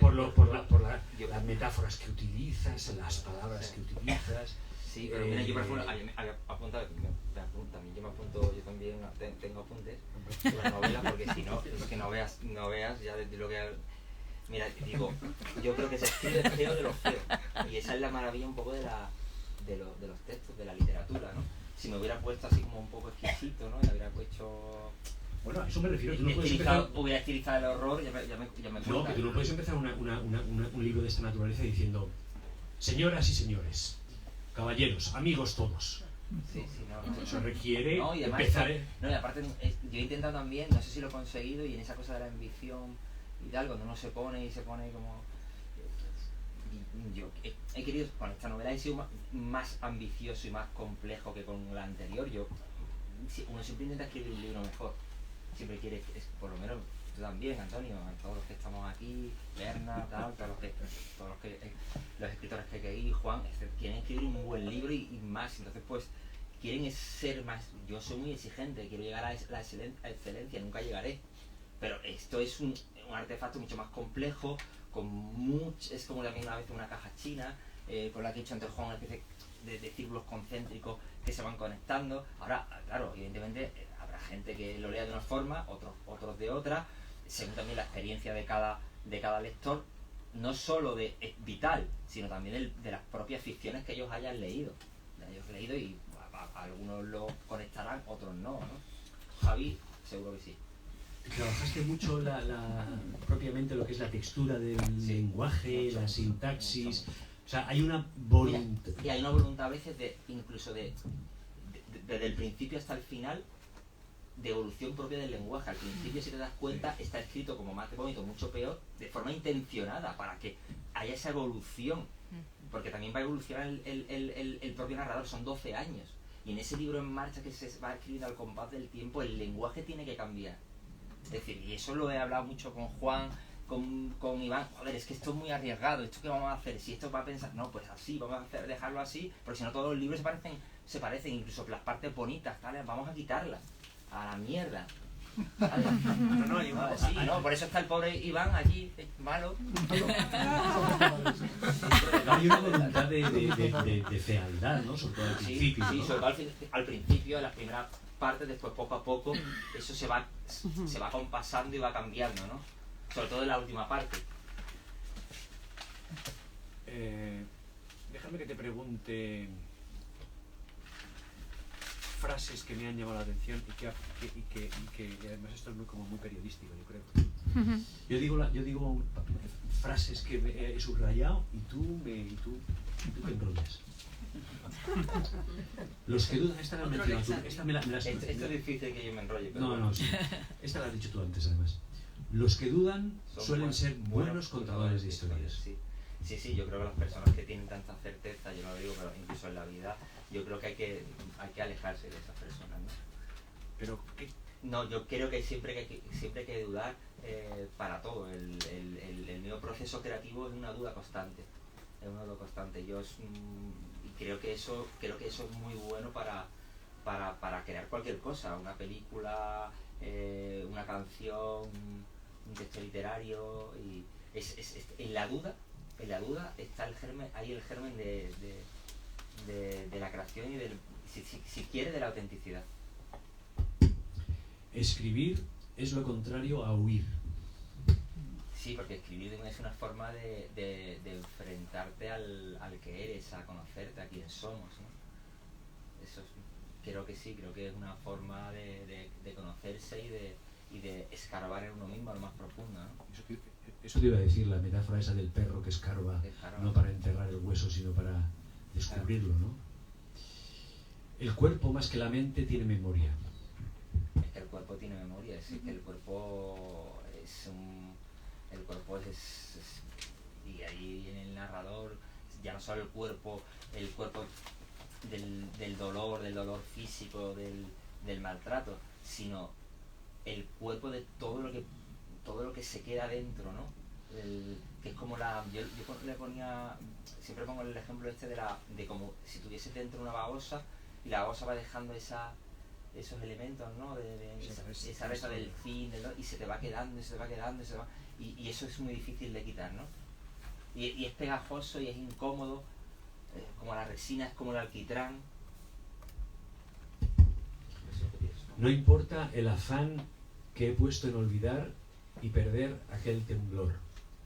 [SPEAKER 2] las metáforas que utilizas, las palabras que utilizas.
[SPEAKER 3] Sí, pero mira, yo por ejemplo había apuntado, yo me apunto, yo también tengo apuntes sobre la novela, porque si no, es que no veas ya de lo que... Mira, digo, yo creo que se escribe feo de lo feo, y esa es la maravilla un poco de los textos, de la literatura, ¿no? Si me hubiera puesto así como un poco exquisito, ¿no? Y hubiera puesto...
[SPEAKER 2] Bueno, a eso me refiero. Tú no puedes empezar...
[SPEAKER 3] Hubiera estilizado el horror, ya me
[SPEAKER 2] No, que tú no puedes empezar un libro de esta naturaleza diciendo: señoras y señores, caballeros, amigos todos.
[SPEAKER 3] Sí, no.
[SPEAKER 2] Eso requiere
[SPEAKER 3] no, y además,
[SPEAKER 2] empezar...
[SPEAKER 3] No, y aparte, yo he intentado también, no sé si lo he conseguido, y en esa cosa de la ambición y tal, cuando uno se pone como... Yo he querido, con esta novela he sido más ambicioso y más complejo que con la anterior. Uno siempre intenta escribir un libro mejor. Siempre quiere, por lo menos tú también, Antonio, todos los que estamos aquí, Berna, tal, los escritores que hay, Juan, quieren escribir un buen libro y más. Entonces, pues, quieren ser más. Yo soy muy exigente, quiero llegar a la excelencia, nunca llegaré. Pero esto es un artefacto mucho más complejo, es como también a veces una caja china, con la que he hecho antes Juan, una especie de círculos concéntricos que se van conectando. Ahora, claro, evidentemente habrá gente que lo lea de una forma, otros de otra, según también la experiencia de cada lector, no solo vital, sino también de las propias ficciones que ellos hayan leído. Y algunos lo conectarán, otros no. Javi, seguro que sí.
[SPEAKER 2] Trabajaste mucho propiamente lo que es la textura del lenguaje, la sintaxis. O sea, hay una voluntad.
[SPEAKER 3] Y hay una voluntad a veces incluso desde el principio hasta el final, de evolución propia del lenguaje. Al principio, si te das cuenta, está escrito como más que bonito, mucho peor, de forma intencionada, para que haya esa evolución. Porque también va a evolucionar el propio narrador, son 12 años. Y en ese libro en marcha que se va escribiendo al compás del tiempo, el lenguaje tiene que cambiar. Es decir, y eso lo he hablado mucho con Juan, con Iván. Joder, es que esto es muy arriesgado, ¿esto qué vamos a hacer? Si esto va a pensar, no, pues así, vamos a dejarlo así, porque si no todos los libros se parecen, incluso las partes bonitas, ¿vale? Vamos a quitarlas, a la mierda. ¿Vale? No, por eso está el pobre Iván allí, malo.
[SPEAKER 2] Hay una voluntad de fealdad, ¿no? Sobre todo al principio.
[SPEAKER 3] Sí, sobre todo al principio, en las primeras partes, después poco a poco, eso se va compasando y va cambiando, ¿no? Sobre todo en la última parte.
[SPEAKER 2] Déjame que te pregunte frases que me han llamado la atención y que además esto es muy periodístico, yo creo. Yo digo frases que he subrayado y tú te enrollas. Los que dudan, esta la has mencionado tú.
[SPEAKER 3] Esto es difícil que yo me enrolle. Pero
[SPEAKER 2] No, sí. Esta la has dicho tú antes, además. Los que dudan suelen ser buenos contadores de historias.
[SPEAKER 3] Sí, yo creo que las personas que tienen tanta certeza, yo no lo digo, pero incluso en la vida, yo creo que hay que alejarse de esas personas, ¿no?
[SPEAKER 6] Pero, ¿qué?
[SPEAKER 3] No, yo creo que siempre hay que dudar para todo. El mío proceso creativo es una duda constante. Es una duda constante. Y creo que eso es muy bueno para crear cualquier cosa, una película, una canción, un texto literario. Y en la duda está el germen de la creación y si quiere, de la autenticidad.
[SPEAKER 2] Escribir es lo contrario a huir.
[SPEAKER 3] Sí, porque escribir es una forma de enfrentarte al que eres, a conocerte, a quién somos, ¿no? Creo que sí, creo que es una forma de conocerse y de escarbar en uno mismo a lo más profundo, ¿no?
[SPEAKER 2] Eso te iba a decir, la metáfora esa del perro que escarba, no para enterrar el hueso, sino para descubrirlo, ¿no? El cuerpo, más que la mente, tiene memoria.
[SPEAKER 3] Es que el cuerpo tiene memoria, es que el cuerpo y ahí en el narrador ya no solo el cuerpo del dolor físico, del maltrato, sino el cuerpo de todo lo que se queda dentro, ¿no? Que es como yo le ponía, siempre pongo el ejemplo de como si tuvieses dentro una babosa y la babosa va dejando esos elementos, ¿no? Esa reza del fin, y se te va quedando, y eso es muy difícil de quitar, ¿no? Y es pegajoso y es incómodo, como la resina, es como el alquitrán.
[SPEAKER 2] No importa el afán que he puesto en olvidar y perder aquel temblor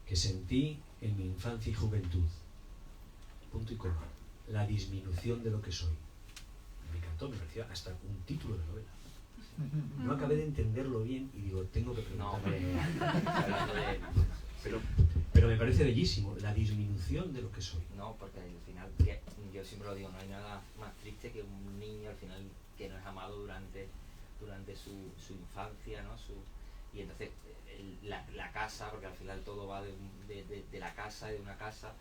[SPEAKER 2] que sentí en mi infancia y juventud. Punto y coma. La disminución de lo que soy. Me encantó, me parecía hasta un título de novela. No acabé de entenderlo bien y digo, tengo que preguntarle. Pero me parece bellísimo, la disminución de lo que soy.
[SPEAKER 3] No, porque al final, yo siempre lo digo, no hay nada más triste que un niño al final que no es amado durante su infancia, ¿no? Y entonces la casa, porque al final todo va de la casa, de una casa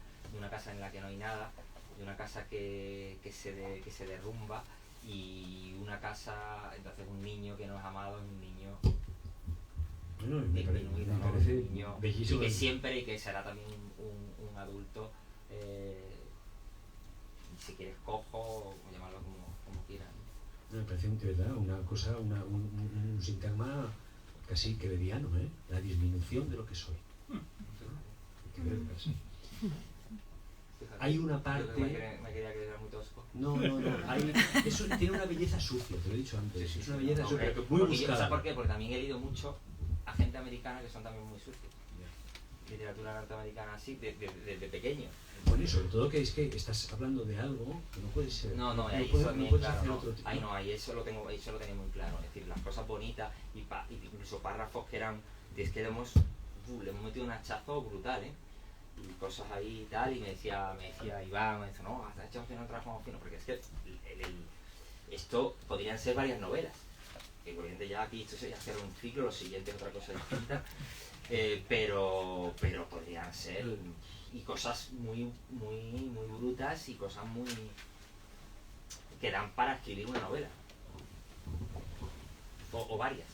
[SPEAKER 3] en la que no hay nada, de una casa que se derrumba, y una casa, entonces un niño que no es amado es un niño
[SPEAKER 2] me parece
[SPEAKER 3] un niño,
[SPEAKER 2] bellísimo.
[SPEAKER 3] Y que será también un adulto, si quieres cojo, o llamarlo como quieras, ¿no?
[SPEAKER 2] Me parece de verdad una cosa, un sintagma casi quevediano, ¿eh? La disminución de lo que soy. Hay que verlo así. Hay una parte...
[SPEAKER 3] Me quería que era muy tosco.
[SPEAKER 2] No. Eso tiene una belleza sucia, te lo he dicho antes. Es una belleza sucia, muy buscada.
[SPEAKER 3] ¿Sabes por qué? Porque también he leído mucho a gente americana que son también muy sucios. Literatura norteamericana así, desde pequeño.
[SPEAKER 2] Bueno, y sobre todo que es que estás hablando de algo que no puede ser.
[SPEAKER 3] Ahí
[SPEAKER 2] puedes hacer otro tipo.
[SPEAKER 3] Ahí eso lo tenía muy claro. Es decir, las cosas bonitas y incluso párrafos que eran, es que le hemos metido un hachazo brutal, ¿eh? Y cosas ahí y tal, y me decía Iván, me dice, no, hasta hecho que no trabajamos fino, porque es que esto podrían ser varias novelas. Que obviamente ya aquí esto sería hacer un ciclo, lo siguiente es otra cosa distinta, pero podrían ser, y cosas muy brutas y cosas muy que dan para escribir una novela, o varias.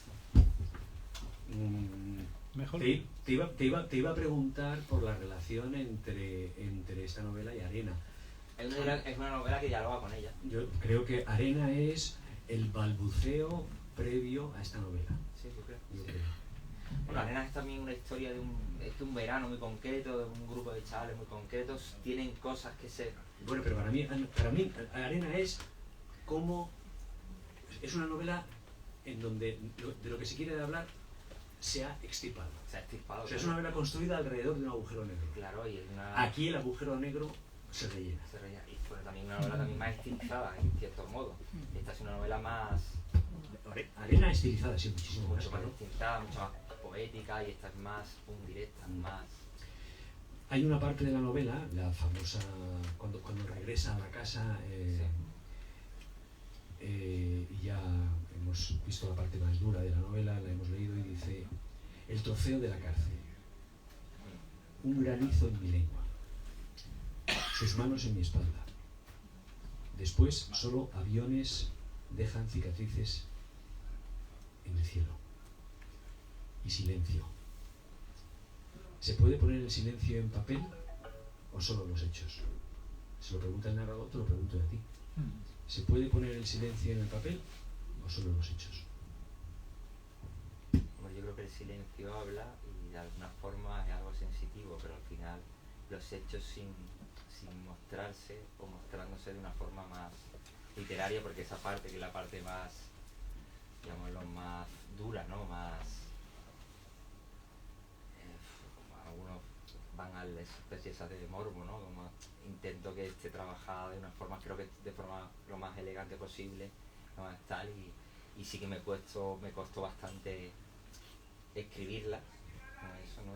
[SPEAKER 6] Mejor.
[SPEAKER 2] Te iba a preguntar por la relación entre esta novela y Arena.
[SPEAKER 3] Es una novela que dialoga con ella.
[SPEAKER 2] Yo creo que Arena es el balbuceo previo a esta novela.
[SPEAKER 3] Sí, yo creo.
[SPEAKER 2] Yo creo.
[SPEAKER 3] Bueno, Arena es también una historia de un verano muy concreto, de un grupo de chavales muy concretos, tienen cosas que ser...
[SPEAKER 2] Bueno, pero para mí Arena es como... Es una novela en donde de lo que se quiere hablar se ha extirpado. O sea, es una novela construida alrededor de un agujero negro.
[SPEAKER 3] Claro, y es una...
[SPEAKER 2] Aquí el agujero negro se rellena.
[SPEAKER 3] Y fue también una novela también más estilizada, en cierto modo. Esta es una novela más...
[SPEAKER 2] Arena estilizada, sí, muchísimo
[SPEAKER 3] mucho
[SPEAKER 2] más.
[SPEAKER 3] más estilizada, mucho más poética, y esta es más directa, más...
[SPEAKER 2] Hay una parte de la novela, la famosa, cuando regresa a la casa, y ya hemos visto la parte más dura de la novela, la hemos leído, y dice: el trofeo de la cárcel, un granizo en mi lengua, sus manos en mi espalda. Después solo aviones dejan cicatrices silencio. ¿Se puede poner el silencio en papel o solo en los hechos? Se lo pregunta el narrador, te lo pregunto a ti. ¿Se puede poner el silencio en el papel o solo en los hechos?
[SPEAKER 3] Bueno, yo creo que el silencio habla y de alguna forma es algo sensitivo, pero al final los hechos sin mostrarse o mostrándose de una forma más literaria, porque esa parte que es la parte más, digámoslo, más dura, ¿no? Más... algunos van a la especie esa de morbo, ¿no? Como intento que esté trabajada de una forma, creo que de forma lo más elegante posible, lo más tal, y sí que me costó bastante escribirla, como eso, ¿no?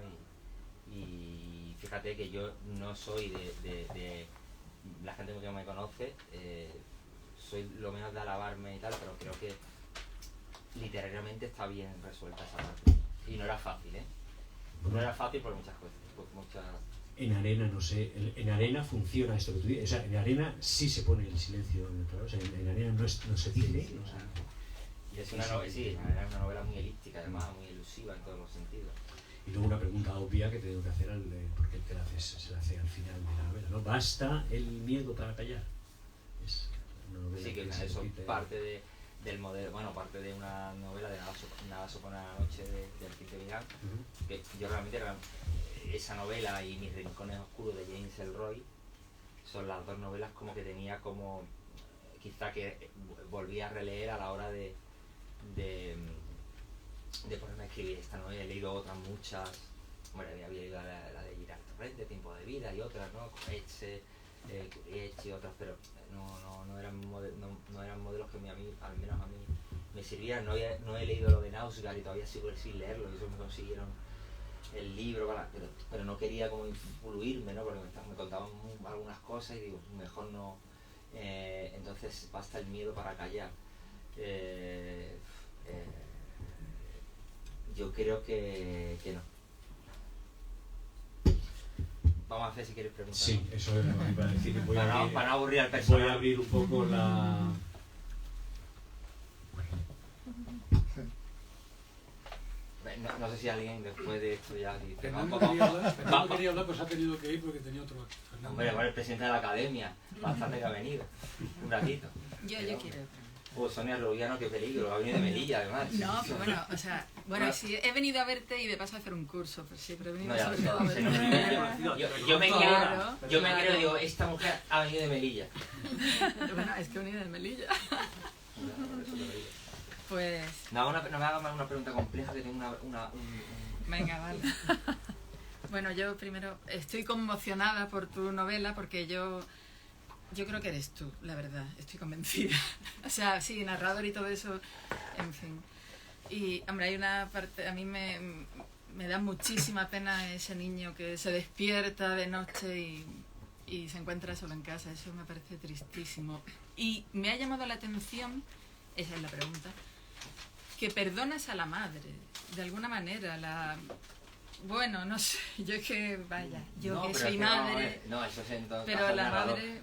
[SPEAKER 3] Y fíjate que yo no soy de la gente que me conoce, soy lo menos de alabarme y tal, pero creo que literariamente está bien resuelta esa parte. Y no era fácil, ¿eh? No era fácil por muchas cosas.
[SPEAKER 2] En Arena, no sé, en Arena funciona esto que tú dices. O sea, en Arena sí se pone el silencio en el programa. O sea, en Arena no se dice.
[SPEAKER 3] Sí, no sé. Y es una novela, sí, era una novela muy elíptica, además muy elusiva en todos los sentidos.
[SPEAKER 2] Y luego una pregunta obvia que tengo que hacer, porque se la hace al final de la novela, ¿no? ¿Basta el miedo para callar? Es una novela
[SPEAKER 3] sí, que eso parte del modelo, bueno, parte de una novela de Nada supone la noche de Arquite Vigán, que yo realmente esa novela y Mis rincones oscuros de James Ellroy son las dos novelas como que tenía como quizá que volví a releer a la hora de ponerme a escribir esta novela. He leído otras muchas, bueno, había leído la de Girard Torrente, Tiempo de vida, y otras, ¿no? Coeche, y otras, pero no eran modelos que a mí, al menos a mí, me sirvieran. No he leído lo de Nausgard y todavía sigo sin leerlo, y eso me consiguieron el libro, pero no quería como influirme, ¿no? Porque me contaban algunas cosas y digo, mejor no. Entonces basta el miedo para callar. Yo creo que no. Vamos a hacer si quieres preguntar.
[SPEAKER 2] Sí, eso es lo que iba a decir.
[SPEAKER 3] Para no aburrir al personaje.
[SPEAKER 2] Voy a abrir un poco la...
[SPEAKER 3] No sé si alguien después de esto ya dice...
[SPEAKER 6] Fernando quería hablar, pues ha tenido que ir porque tenía otro acto.
[SPEAKER 3] Hombre, el presidente de la academia, bastante que ha venido. Un ratito.
[SPEAKER 7] Yo quiero.
[SPEAKER 3] Sonia Rubiano, qué peligro, ha venido de Melilla además.
[SPEAKER 4] No, pues bueno, o sea, bueno, sí, he venido a verte y de paso a hacer un curso, pero sí, pero he venido sobre todo a verte.
[SPEAKER 3] Yo me creo, digo, esta mujer ha venido de Melilla.
[SPEAKER 4] Bueno, es que he venido de Melilla. Pues...
[SPEAKER 3] No me hagas más una pregunta compleja, que tengo
[SPEAKER 4] Venga, vale. Bueno, yo primero estoy conmocionada por tu novela porque yo creo que eres tú, la verdad, estoy convencida. O sea, sí, narrador y todo eso, en fin. Y, hombre, hay una parte, a mí me da muchísima pena ese niño que se despierta de noche y se encuentra solo en casa, eso me parece tristísimo. Y me ha llamado la atención, esa es la pregunta, que perdonas a la madre, de alguna manera, Bueno, no sé, yo es que, vaya, yo que soy madre...
[SPEAKER 3] No, eso es entonces...
[SPEAKER 4] Pero la madre...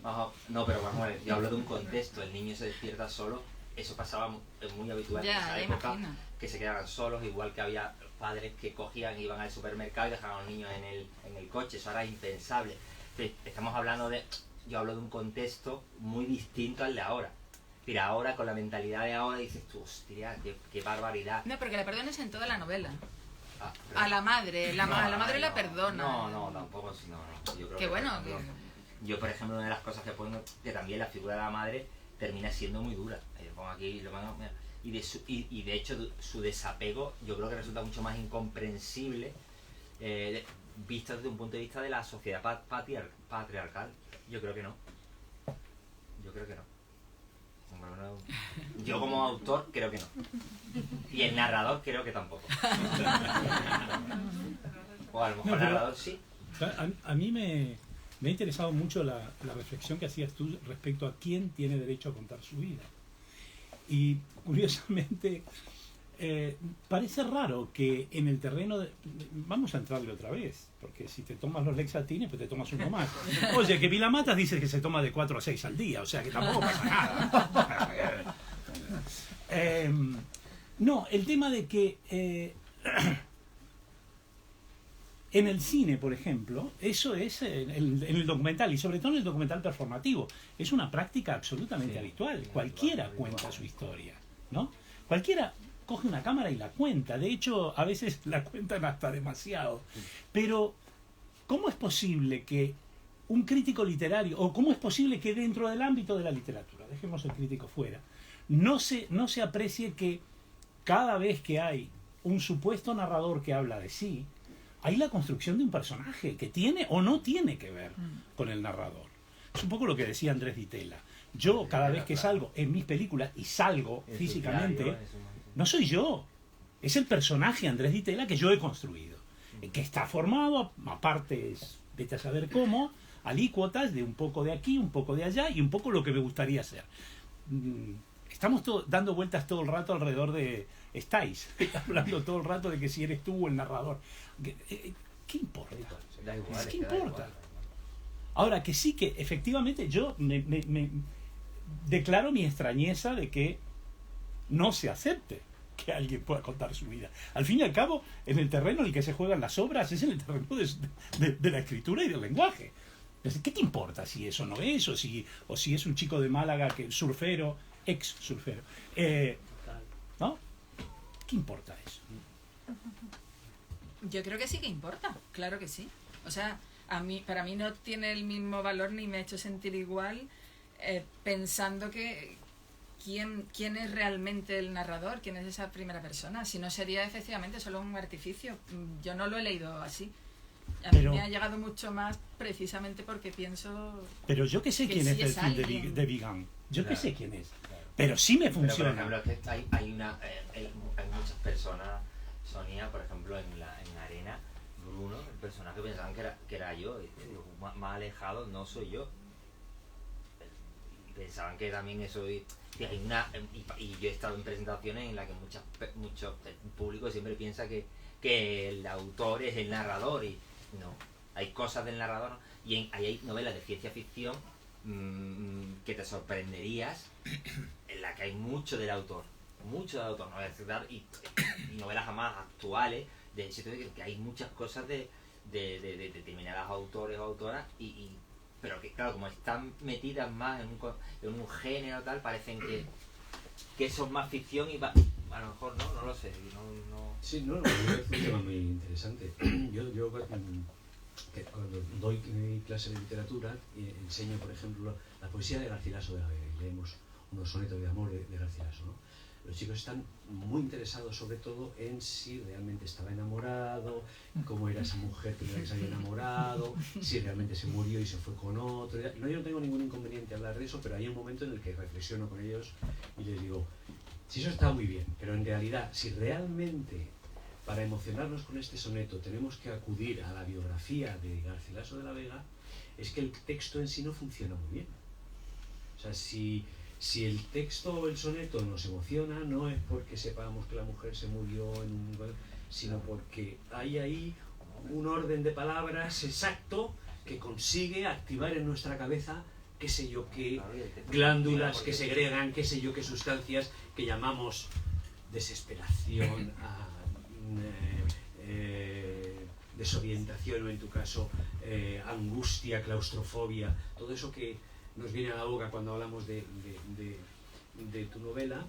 [SPEAKER 3] No, pero vamos a ver, yo hablo de un contexto, el niño se despierta solo, eso pasaba, es muy habitual en esa época,
[SPEAKER 4] imagino.
[SPEAKER 3] Que se quedaban solos, igual que había padres que cogían, iban al supermercado y dejaban a los niños en el coche, eso era impensable. Entonces, estamos hablando yo hablo de un contexto muy distinto al de ahora. Mira, ahora con la mentalidad de ahora dices tú, hostia, qué barbaridad.
[SPEAKER 4] No, porque la perdonas en toda la novela. A la madre, a la madre la perdona.
[SPEAKER 3] No, tampoco, no. Yo creo
[SPEAKER 4] que bueno.
[SPEAKER 3] Yo, por ejemplo, una de las cosas que pongo, que también la figura de la madre termina siendo muy dura. Yo pongo aquí, y de hecho su desapego yo creo que resulta mucho más incomprensible visto desde un punto de vista de la sociedad patriarcal. Yo creo que no. Yo como autor creo que no. Y el narrador creo que tampoco. O a lo mejor el narrador sí.
[SPEAKER 8] A mí me ha interesado mucho la reflexión que hacías tú respecto a quién tiene derecho a contar su vida. Y curiosamente parece raro que en el terreno vamos a entrarle otra vez, porque si te tomas los lexatines pues te tomas uno más. Oye, que Vilamatas dice que se toma de 4 a 6 al día, o sea que tampoco pasa nada. No, el tema de que En el cine, por ejemplo, eso es en el documental, y sobre todo en el documental performativo, es una práctica absolutamente habitual. Cualquiera cuenta su historia, ¿no? Cualquiera coge una cámara y la cuenta. De hecho, a veces la cuentan hasta demasiado. Pero, ¿cómo es posible que un crítico literario, o cómo es posible que dentro del ámbito de la literatura, dejemos el crítico fuera, no se aprecie que cada vez que hay un supuesto narrador que habla de sí, hay la construcción de un personaje que tiene o no tiene que ver con el narrador? Es un poco lo que decía Andrés Di Tella. Yo, cada vez que salgo en mis películas, y salgo físicamente, no soy yo. Es el personaje Andrés Di Tella que yo he construido. Que está formado a partes, vete a saber cómo, alícuotas de un poco de aquí, un poco de allá, y un poco lo que me gustaría hacer. Estamos dando vueltas todo el rato alrededor de... Estáis hablando todo el rato de que si eres tú o el narrador. ¿Qué importa?
[SPEAKER 3] Da igual,
[SPEAKER 8] ¿Qué
[SPEAKER 3] es que da
[SPEAKER 8] importa?
[SPEAKER 3] igual.
[SPEAKER 8] Ahora, que sí que efectivamente yo me declaro mi extrañeza de que no se acepte que alguien pueda contar su vida. Al fin y al cabo, en el terreno en el que se juegan las obras es en el terreno de la escritura y del lenguaje. ¿Qué te importa si eso no es? O si es un chico de Málaga, que surfero, ex surfero. ¿No? ¿Qué importa eso?
[SPEAKER 4] Yo creo que sí que importa, claro que sí. O sea, para mí no tiene el mismo valor ni me ha hecho sentir igual pensando que quién es realmente el narrador, quién es esa primera persona. Si no, sería efectivamente solo un artificio. Yo no lo he leído así. A mí me ha llegado mucho más precisamente porque pienso...
[SPEAKER 8] Pero yo que sé quién es el film de Vigan. Yo que sé quién es. Pero sí me funciona.
[SPEAKER 3] Pero, por ejemplo, hay muchas personas, Sonia, por ejemplo, en Arena, Bruno, el personaje, pensaban que era yo. Más alejado no soy yo. Pensaban que también eso... Y yo he estado en presentaciones en las que mucho público siempre piensa que el autor es el narrador, y no, hay cosas del narrador, ¿no? Y hay novelas de ciencia ficción que te sorprenderías, en la que hay mucho del autor, no voy a citar, y novelas más actuales, de hecho que hay muchas cosas de determinadas autores o autoras, pero que claro, como están metidas más en un género tal, parecen que son más ficción, y a lo mejor no lo sé.
[SPEAKER 2] Sí, me parece un tema muy interesante. Yo cuando doy clase de literatura, enseño, por ejemplo, la poesía de Garcilaso de la Vega, y leemos unos sonetos de amor de Garcilaso, ¿no? Los chicos están muy interesados sobre todo en si realmente estaba enamorado, cómo era esa mujer que se había enamorado, si realmente se murió y se fue con otro. No, yo no tengo ningún inconveniente a hablar de eso, pero hay un momento en el que reflexiono con ellos y les digo, si eso está muy bien, pero en realidad, si realmente para emocionarnos con este soneto tenemos que acudir a la biografía de Garcilaso de la Vega, es que el texto en sí no funciona muy bien. O sea, si el texto o el soneto nos emociona, no es porque sepamos que la mujer se murió sino porque hay ahí un orden de palabras exacto que consigue activar en nuestra cabeza qué sé yo qué glándulas que segregan, qué sé yo qué sustancias que llamamos desesperación, desorientación, o en tu caso angustia, claustrofobia, todo eso que nos viene a la boca cuando hablamos de tu novela.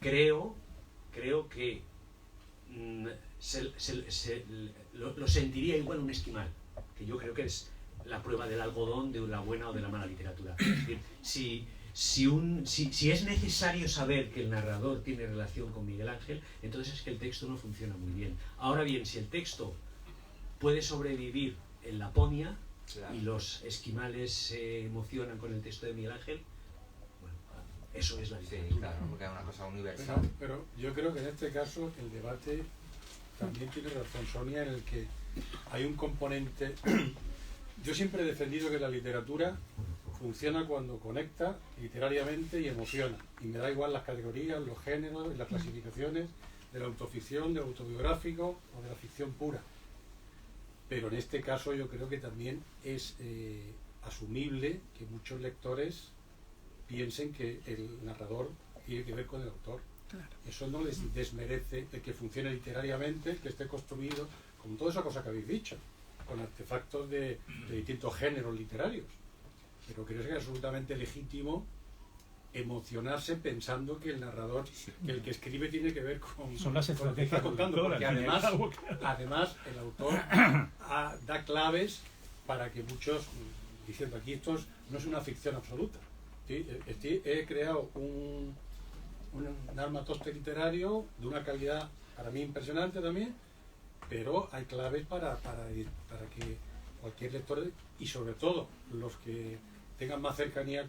[SPEAKER 2] Creo que lo sentiría igual un esquimal, que yo creo que es la prueba del algodón de la buena o de la mala literatura. Es decir, si es necesario saber que el narrador tiene relación con Miguel Ángel, entonces es que el texto no funciona muy bien. Ahora bien, si el texto puede sobrevivir en Laponia, claro, y los esquimales se emocionan con el texto de Miguel Ángel, bueno, eso es la literatura.
[SPEAKER 3] Sí, claro, porque es una cosa universal.
[SPEAKER 6] Pero yo creo que en este caso el debate también tiene razón Sonia, en el que hay un componente... Yo siempre he defendido que la literatura funciona cuando conecta literariamente y emociona. Y me da igual las categorías, los géneros, las clasificaciones de la autoficción, del autobiográfico o de la ficción pura. Pero en este caso yo creo que también es asumible que muchos lectores piensen que el narrador tiene que ver con el autor. Claro. Eso no les desmerece el que funcione literariamente, que esté construido con toda esa cosa que habéis dicho, con artefactos de distintos géneros literarios. Pero creo que es absolutamente legítimo emocionarse pensando que el narrador, que el que escribe tiene que ver con
[SPEAKER 8] Son las
[SPEAKER 6] con lo que está
[SPEAKER 8] estrategias
[SPEAKER 6] contando,
[SPEAKER 8] del
[SPEAKER 6] porque
[SPEAKER 8] autor,
[SPEAKER 6] además el autor da claves para que muchos, diciendo aquí esto no es una ficción absoluta. ¿Sí? He creado un armatoste literario de una calidad para mí impresionante también, pero hay claves para que cualquier lector, y sobre todo los que tengan más cercanía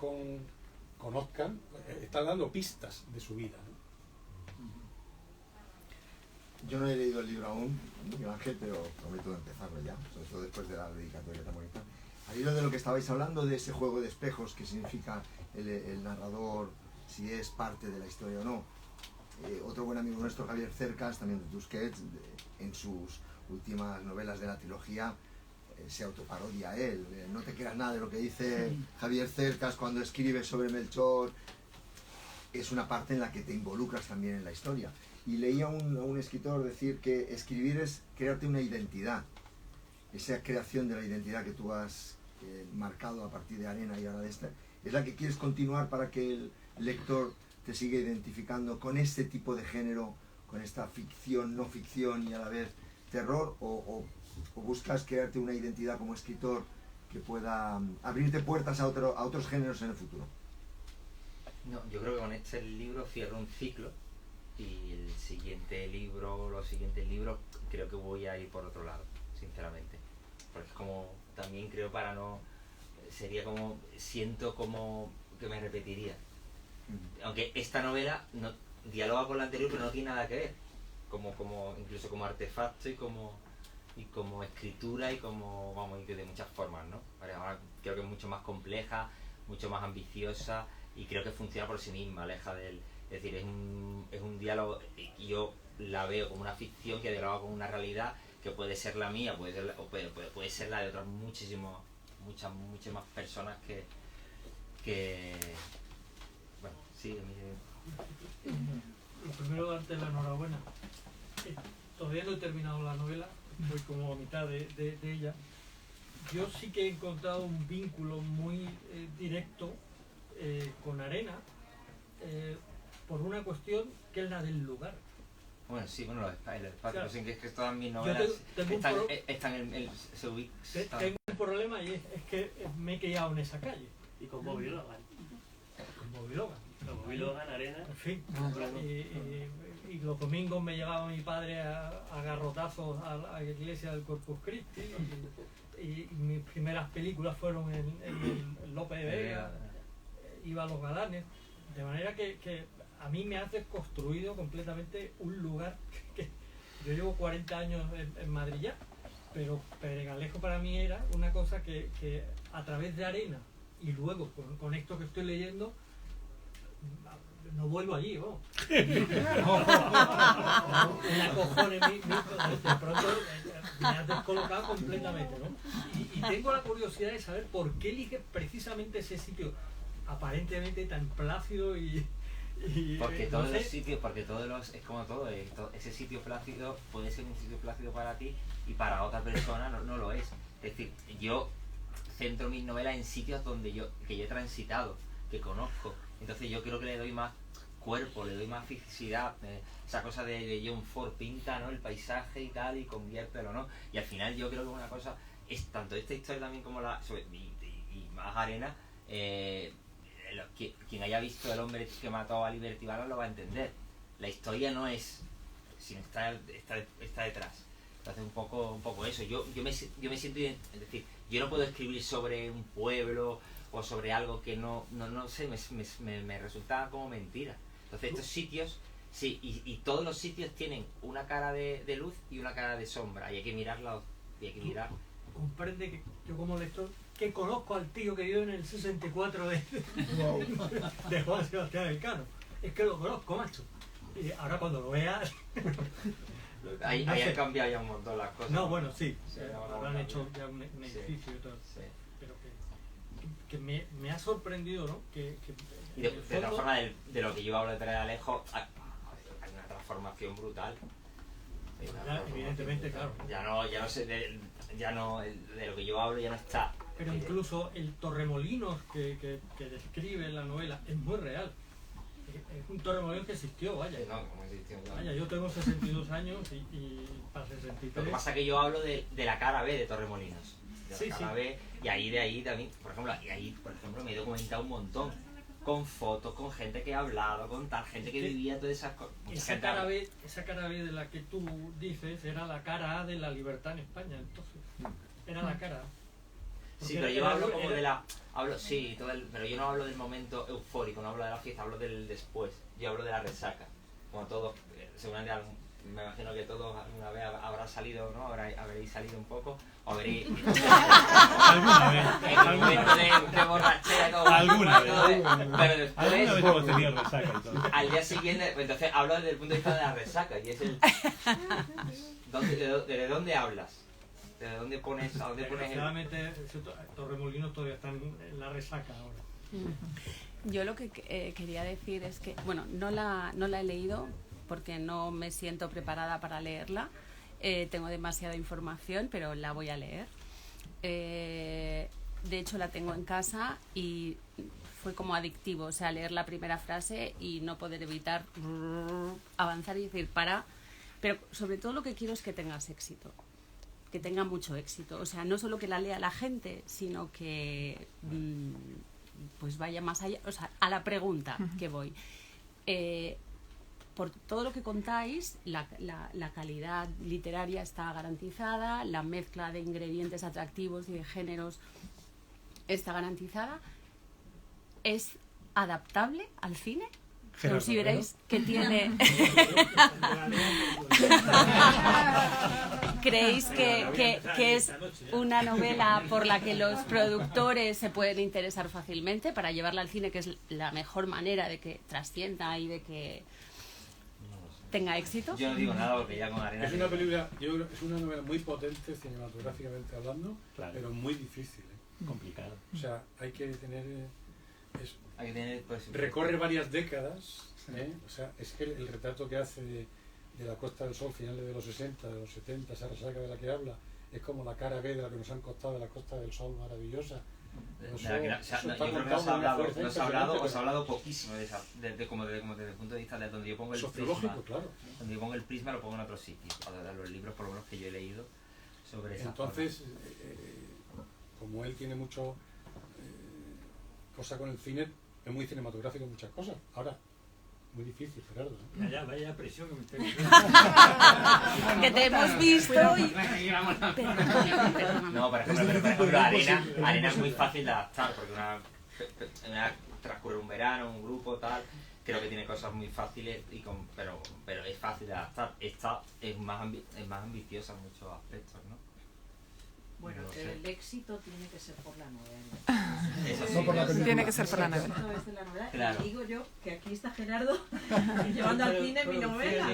[SPEAKER 6] conozcan, están dando pistas de su vida, ¿no?
[SPEAKER 9] Yo no he leído el libro aún, Miguel Ángel, pero prometo empezarlo ya, sobre todo después de la dedicatoria tan bonita. Al hilo de lo que estabais hablando, de ese juego de espejos que significa el narrador, si es parte de la historia o no. Otro buen amigo nuestro, Javier Cercas, también de Tusquets, en sus últimas novelas de la trilogía, se autoparodia a él. No te creas nada de lo que dice Javier Cercas cuando escribe sobre Melchor. Es una parte en la que te involucras también en la historia. Y leía a un escritor decir que escribir es crearte una identidad. Esa creación de la identidad que tú has marcado a partir de Arena y ahora de esta, es la que quieres continuar para que el lector te siga identificando con este tipo de género, con esta ficción, no ficción y a la vez terror, o buscas crearte una identidad como escritor que pueda abrirte puertas a otros géneros en el futuro.
[SPEAKER 3] No, yo creo que con este libro cierro un ciclo y el siguiente libro, los siguientes libros, creo que voy a ir por otro lado, sinceramente. Porque es como, también creo sería como, siento como que me repetiría. Aunque esta novela no dialoga con la anterior, pero no tiene nada que ver. Incluso como artefacto y como escritura y y de muchas formas, ¿no? Ahora creo que es mucho más compleja, mucho más ambiciosa y creo que funciona por sí misma, aleja del... Es decir, es un diálogo y yo la veo como una ficción que dialoga con una realidad que puede ser la mía, puede ser la de otras muchas más personas que bueno, sí, a mí...
[SPEAKER 10] Lo primero, darte la enhorabuena. Todavía no he terminado la novela, voy como a mitad de ella. Yo sí que he encontrado un vínculo muy directo con Arena, por una cuestión que es la del lugar.
[SPEAKER 3] Bueno, sí, el espacio,
[SPEAKER 10] Claro.
[SPEAKER 3] no sé, que es que todas mis novelas
[SPEAKER 10] tengo
[SPEAKER 3] están
[SPEAKER 10] un problema y es que me he criado en esa calle.
[SPEAKER 5] Y con Bobby Logan.
[SPEAKER 10] Con Bobby Logan.
[SPEAKER 5] Con Bobby Logan, Arena.
[SPEAKER 10] En fin,
[SPEAKER 5] Claro.
[SPEAKER 10] y los domingos me llevaba mi padre a garrotazos a la iglesia del Corpus Christi y mis primeras películas fueron en el Lope de Vega, iba a Los Galanes, de manera que a mí me ha desconstruido completamente un lugar que yo llevo 40 años en Madrid ya, pero Pedregalejo para mí era una cosa que a través de Arena y luego con esto que estoy leyendo no vuelvo allí, ¿no? Una cojones de pronto me has descolocado completamente, ¿no? Y tengo la curiosidad de saber por qué eliges precisamente ese sitio aparentemente tan plácido y
[SPEAKER 3] porque
[SPEAKER 10] no
[SPEAKER 3] todos
[SPEAKER 10] sé.
[SPEAKER 3] los sitios, es como todo, ese sitio plácido puede ser un sitio plácido para ti y para otra persona no lo es. Es decir, yo centro mis novelas en sitios que yo he transitado, que conozco. Entonces yo creo que le doy más cuerpo, le doy más fisicidad, esa cosa de John Ford pinta, ¿no?, el paisaje y tal, y conviértelo, ¿no? Y al final yo creo que una cosa es tanto esta historia también como y más Arena, quien haya visto El hombre que mató a Liberty Balance lo va a entender. La historia no es, sino está detrás. Entonces un poco eso. Yo me siento, es decir, yo no puedo escribir sobre un pueblo o sobre algo que no sé, me resulta como mentira. Entonces estos sitios, sí, y todos los sitios tienen una cara de luz y una cara de sombra, y hay que mirarla, y hay que mirar.
[SPEAKER 10] Comprende que yo como lector que conozco al tío que vive en el 64 de Juan Sebastián Elcano. Es que lo conozco, macho. Y ahora cuando lo veas...
[SPEAKER 3] Ahí
[SPEAKER 10] no sé.
[SPEAKER 3] han cambiado ya un montón las cosas.
[SPEAKER 10] No, bueno, sí.
[SPEAKER 3] Sí,
[SPEAKER 10] habrán hecho ya un edificio y todo.
[SPEAKER 3] Sí.
[SPEAKER 10] Pero que me ha sorprendido, ¿no?
[SPEAKER 3] Y de todas formas, de lo que yo hablo de Pedregalejo, hay una transformación brutal.
[SPEAKER 10] Ya, evidentemente, claro.
[SPEAKER 3] Ya no sé, de lo que yo hablo ya no está.
[SPEAKER 10] Pero incluso el Torremolinos que describe la novela es muy real. Es un Torremolinos que existió, vaya.
[SPEAKER 3] No, como existió.
[SPEAKER 10] Vaya, yo tengo 62 años y para 63...
[SPEAKER 3] Lo que pasa es que yo hablo de la cara B de Torremolinos. De la
[SPEAKER 10] Sí,
[SPEAKER 3] cara
[SPEAKER 10] sí.
[SPEAKER 3] B, y de ahí también, por ejemplo, me he documentado un montón. Con fotos, con gente que ha hablado, con tal gente que vivía todas esas cosas.
[SPEAKER 10] Esa cara B de la que tú dices era la cara A de la libertad en España, entonces. Era la cara A.
[SPEAKER 3] Sí,
[SPEAKER 10] Porque
[SPEAKER 3] pero yo
[SPEAKER 10] era-
[SPEAKER 3] hablo como
[SPEAKER 10] era-
[SPEAKER 3] de la... pero yo no hablo del momento eufórico, no hablo de la fiesta, hablo del después. Yo hablo de la resaca. Como todos, seguramente me imagino que todos alguna vez habrá salido, ¿no? Habréis salido un poco, o habréis...
[SPEAKER 8] Alguna vez.
[SPEAKER 3] En el momento de borrachera y todo.
[SPEAKER 8] Alguna vez.
[SPEAKER 3] Pero
[SPEAKER 8] Alguna vez
[SPEAKER 3] después,
[SPEAKER 8] hemos tenido resaca y todo.
[SPEAKER 3] al día siguiente, pues entonces hablo desde el punto de vista de la resaca, y es el... ¿De dónde hablas? ¿De dónde pones, a dónde pones el...?
[SPEAKER 10] Desgraciadamente, Torremolinos todavía están en la resaca ahora.
[SPEAKER 11] Yo lo que quería decir es que, bueno, no la he leído porque no me siento preparada para leerla. Tengo demasiada información, pero la voy a leer. De hecho, la tengo en casa y fue como adictivo, o sea, leer la primera frase y no poder evitar avanzar y decir para. Pero sobre todo lo que quiero es que tengas éxito, que tenga mucho éxito. O sea, no solo que la lea la gente, sino que pues vaya más allá, o sea, a la pregunta que voy. Por todo lo que contáis, la calidad literaria está garantizada, la mezcla de ingredientes atractivos y de géneros está garantizada. ¿Es adaptable al cine? ¿Consideráis que tiene...? ¿Creéis que es una novela por la que los productores se pueden interesar fácilmente para llevarla al cine, que es la mejor manera de que trascienda y de que tenga éxito?
[SPEAKER 3] Yo no digo nada porque ya con Arena...
[SPEAKER 6] Es una película, yo creo que es una novela muy potente cinematográficamente hablando,
[SPEAKER 8] Claro.
[SPEAKER 6] pero muy difícil.
[SPEAKER 8] Complicado.
[SPEAKER 6] O sea, hay que tener...
[SPEAKER 3] Hay que tener, pues,
[SPEAKER 6] recorre varias décadas, o sea, es que el retrato que hace de la Costa del Sol, finales de los 60, de los 70, esa resaca de la que habla, es como la cara B de la que nos han costado de la Costa del Sol maravillosa.
[SPEAKER 3] Yo creo que os ha hablado poquísimo de esa, como desde el punto de vista de donde yo pongo el prisma.
[SPEAKER 6] Claro.
[SPEAKER 3] Donde yo pongo el prisma lo pongo en otro sitio, a los libros por lo menos que yo he leído sobre esa.
[SPEAKER 6] Entonces, como él tiene mucho cosa con el cine, es muy cinematográfico en muchas cosas. Ahora, muy difícil, Gerardo.
[SPEAKER 10] Vaya presión que me estoy
[SPEAKER 11] Que te hemos visto y...
[SPEAKER 3] No, por ejemplo, Arena es muy fácil de adaptar, porque transcurre un verano, un grupo, tal, creo que tiene cosas muy fáciles, pero es fácil de adaptar. Esta es más ambiciosa en muchos aspectos, ¿no?
[SPEAKER 7] Bueno,
[SPEAKER 3] No
[SPEAKER 7] pero
[SPEAKER 3] sé.
[SPEAKER 7] el éxito tiene que ser por la novela.
[SPEAKER 3] Eso sí.
[SPEAKER 1] No por la película.
[SPEAKER 12] Tiene que ser por la novela.
[SPEAKER 7] Esto es de la novela.
[SPEAKER 3] Claro.
[SPEAKER 7] Y digo yo que aquí está Gerardo llevando al cine mi novela.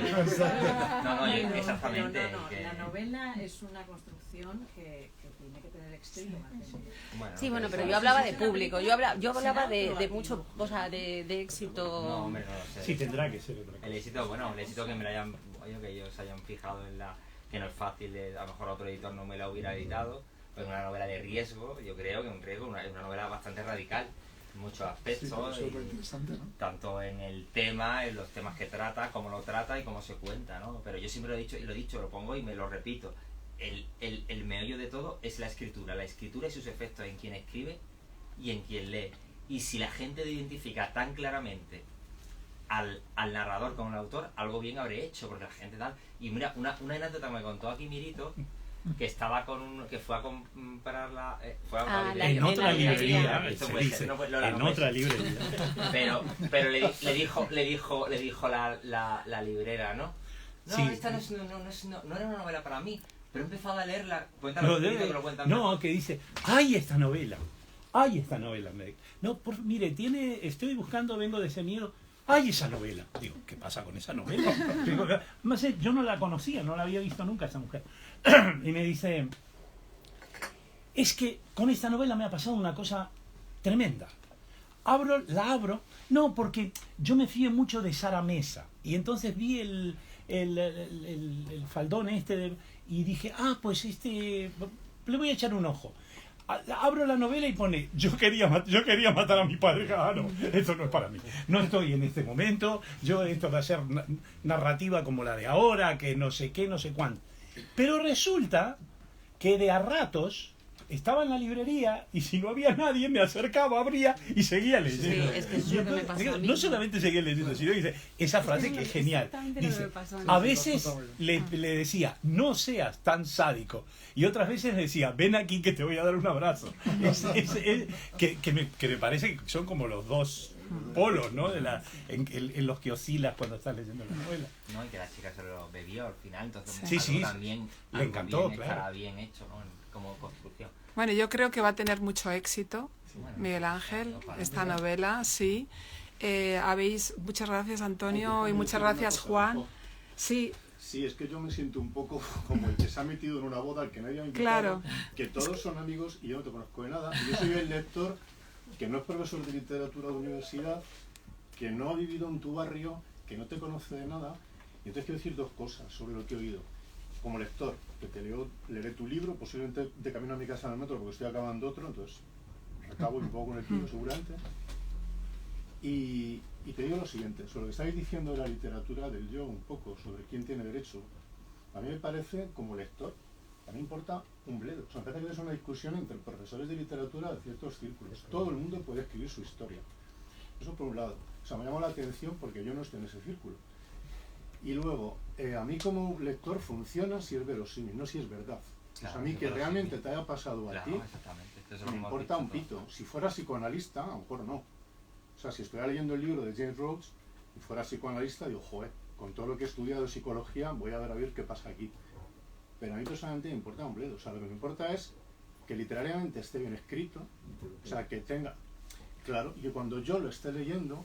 [SPEAKER 3] No, exactamente.
[SPEAKER 7] Pero no,
[SPEAKER 3] que-
[SPEAKER 7] la novela es una construcción que tiene que tener éxito y lo mantiene.
[SPEAKER 11] Sí, bueno, pero
[SPEAKER 3] eso-
[SPEAKER 11] yo hablaba de público, yo hablaba de mucho, o sea, de éxito.
[SPEAKER 3] No, hombre, no lo sé.
[SPEAKER 8] Sí, tendrá que ser otra cosa.
[SPEAKER 3] El éxito que me lo hayan, oye, que ellos hayan fijado en que no es fácil, a lo mejor otro editor no me la hubiera editado, pero una novela de riesgo, yo creo que un riesgo, es una novela bastante radical en muchos
[SPEAKER 1] Sí,
[SPEAKER 3] aspectos,
[SPEAKER 1] pero eso es lo
[SPEAKER 3] y
[SPEAKER 1] interesante, ¿no?
[SPEAKER 3] tanto en el tema, en los temas que trata, cómo lo trata y cómo se cuenta, ¿no? Pero yo siempre lo he dicho, y lo pongo y me lo repito, el meollo de todo es la escritura y sus efectos en quien escribe y en quien lee. Y si la gente identifica tan claramente al narrador como el autor, algo bien habré hecho, porque la gente tal... Y mira, una anécdota me contó aquí Mirito, que estaba que fue a comprar fue a otra librería.
[SPEAKER 8] En otra librería,
[SPEAKER 3] Esto
[SPEAKER 8] se
[SPEAKER 3] puede
[SPEAKER 8] dice.
[SPEAKER 3] ser, no puede- Lola,
[SPEAKER 8] En
[SPEAKER 3] no puede
[SPEAKER 8] otra
[SPEAKER 3] ser.
[SPEAKER 8] librería.
[SPEAKER 3] Pero le dijo la librera, ¿no? No,
[SPEAKER 8] Sí.
[SPEAKER 3] esta no era una novela para mí, pero he empezado a leerla.
[SPEAKER 8] No,
[SPEAKER 3] Cuéntalo, que lo cuentan mejor.
[SPEAKER 8] que dice, ¡ay, esta novela! ¡Ay, esta novela! No, mire, estoy buscando, vengo de ese miedo. ¡Ay, esa novela! Digo, ¿qué pasa con esa novela? Digo, no sé, yo no la conocía, no la había visto nunca esa mujer. Y me dice, es que con esta novela me ha pasado una cosa tremenda. La abro, no, porque yo me fío mucho de Sara Mesa. Y entonces vi el faldón y dije, pues le voy a echar un ojo. Abro la novela y pone, yo quería matar a mi padre. No, esto no es para mí. No estoy en este momento. Esto va a ser narrativa como la de ahora, que no sé qué, no sé cuánto. Pero resulta que de a ratos estaba en la librería y si no había nadie me acercaba, abría y seguía leyendo.
[SPEAKER 11] Sí, es que eso es lo que me pasó a mí.
[SPEAKER 8] No solamente seguía leyendo, sino dice esa frase que es genial. Dice, a veces le decía, no seas tan sádico. Y otras veces decía, ven aquí que te voy a dar un abrazo. Que me parece que son como los dos polos, ¿no? En los que oscilas cuando estás leyendo la novela.
[SPEAKER 3] No, y que la chica se lo bebió al final, entonces
[SPEAKER 8] sí,
[SPEAKER 3] también
[SPEAKER 8] le encantó, claro.
[SPEAKER 3] Estará bien hecho, ¿no? Como construcción.
[SPEAKER 12] Bueno, yo creo que va a tener mucho éxito, Miguel Ángel, esta novela, sí. Muchas gracias, Antonio, y muchas gracias, Juan. Sí.
[SPEAKER 13] Sí, es que yo me siento un poco como el que se ha metido en una boda al que nadie ha invitado,
[SPEAKER 12] claro,
[SPEAKER 13] que todos son amigos y yo no te conozco de nada. Y yo soy el lector que no es profesor de literatura de universidad, que no ha vivido en tu barrio, que no te conoce de nada. Y entonces quiero decir dos cosas sobre lo que he oído. Como lector, que leeré tu libro, posiblemente de camino a mi casa en el metro, porque estoy acabando otro, entonces acabo un poco con el tuyo seguramente. Y te digo lo siguiente, sobre lo que estáis diciendo de la literatura del yo, un poco, sobre quién tiene derecho. A mí me parece, como lector, a mí me importa un bledo. O sea, me parece que es una discusión entre profesores de literatura de ciertos círculos. Todo el mundo puede escribir su historia. Eso por un lado. O sea, me llama la atención porque yo no estoy en ese círculo. Y luego, a mí como lector funciona si es verosímil, no si es verdad. Claro, o sea, a mí que realmente te haya pasado a ti, me importa un pito. Si fuera psicoanalista, a lo mejor no. O sea, si estuviera leyendo el libro de James Rhodes y fuera psicoanalista, digo, joder, con todo lo que he estudiado de psicología, voy a ver qué pasa aquí. Pero a mí personalmente me importa un bledo. O sea, lo que me importa es que literariamente esté bien escrito, o sea, que tenga... Claro, y que cuando yo lo esté leyendo,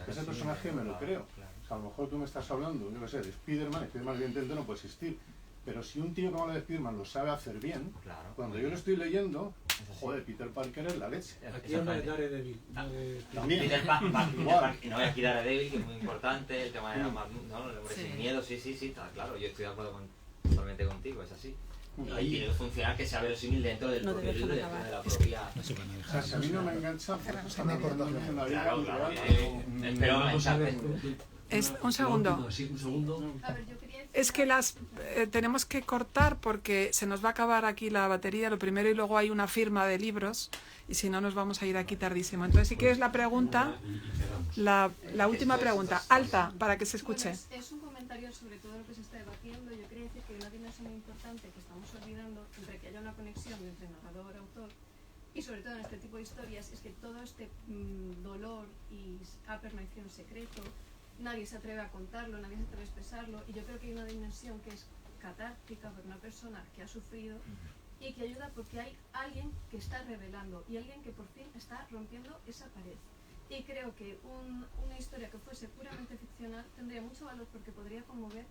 [SPEAKER 13] ese personaje me lo creo. O sea, a lo mejor tú me estás hablando, yo qué sé, de Spiderman evidentemente no puede existir. Pero si un tío como el de Spiderman lo sabe hacer bien, cuando yo lo estoy leyendo, joder, Peter Parker es la leche.
[SPEAKER 6] Aquí habla de Daredevil.
[SPEAKER 3] También. Peter Parker, no, aquí Daredevil, que es muy importante, el tema de la ¿no? El hombre sin miedo, sí, está claro, yo estoy de acuerdo totalmente contigo, es así. Y tiene que funcionar que sea verosímil dentro del propio libro, dentro de la propia...
[SPEAKER 13] O sea, si a mí no me engancha, pues una aportación a la vida.
[SPEAKER 12] Claro. Un segundo. Es que tenemos que cortar porque se nos va a acabar aquí la batería, lo primero, y luego hay una firma de libros y si no nos vamos a ir aquí tardísimo. Entonces, si quieres la pregunta, la última pregunta, alta, para que se escuche.
[SPEAKER 14] Bueno, es un comentario sobre todo lo que se está debatiendo. Yo quería decir que una dimensión muy importante que estamos olvidando entre que haya una conexión entre narrador, autor y sobre todo en este tipo de historias es que todo este dolor y ha permanecido en secreto. Nadie se atreve a contarlo, nadie se atreve a expresarlo, y yo creo que hay una dimensión que es catártica para una persona que ha sufrido y que ayuda porque hay alguien que está revelando y alguien que por fin está rompiendo esa pared. Y creo que una historia que fuese puramente ficcional tendría mucho valor porque podría conmover,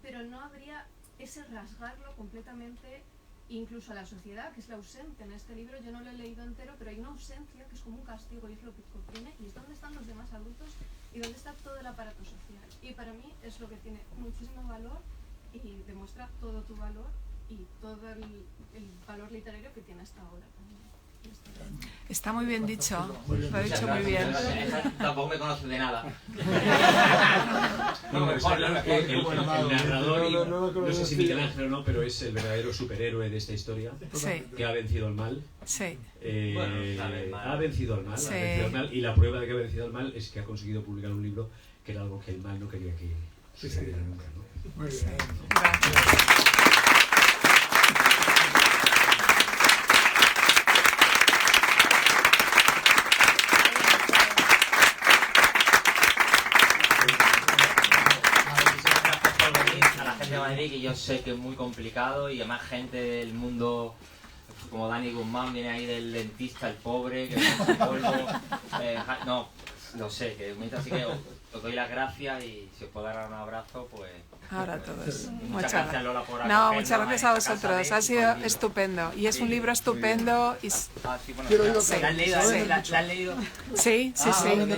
[SPEAKER 14] pero no habría ese rasgarlo completamente incluso a la sociedad, que es la ausente en este libro. Yo no lo he leído entero, pero hay una ausencia que es como un castigo y es lo que oprime, y es dónde están los demás adultos y dónde está todo el aparato social. Y para mí es lo que tiene muchísimo valor y demuestra todo tu valor y todo el valor literario que tiene hasta ahora también.
[SPEAKER 12] Está muy bien dicho, lo ha dicho muy bien.
[SPEAKER 3] Tampoco me conoce de nada.
[SPEAKER 2] No, pero está claro que el narrador, no sé si Miguel Ángel o no, pero es el verdadero superhéroe de esta historia, que ha vencido el mal.
[SPEAKER 12] Sí.
[SPEAKER 2] Ha vencido el mal, y la prueba de que ha vencido el mal es que ha conseguido publicar un libro que era algo que el mal no quería que sucediera nunca, ¿no?
[SPEAKER 12] Muy bien.
[SPEAKER 3] De Madrid, que yo sé que es muy complicado, y además gente del mundo como Dani Guzmán viene ahí del dentista, el pobre, que no polvo, no, lo sé, que mientras así que os os doy las gracias y si os puedo dar un abrazo, pues...
[SPEAKER 12] Ahora a todos.
[SPEAKER 3] Muchas gracias, Lola, por
[SPEAKER 12] No,
[SPEAKER 3] acogernos
[SPEAKER 12] muchas gracias a vosotros. Ha sido estupendo. Y es un libro estupendo. Y...
[SPEAKER 3] Sí, bueno,
[SPEAKER 1] Quiero
[SPEAKER 3] ¿la
[SPEAKER 1] sí,
[SPEAKER 3] has leído?
[SPEAKER 12] sí.
[SPEAKER 3] ¿La has leído?
[SPEAKER 12] Sí, sí,
[SPEAKER 3] Ah,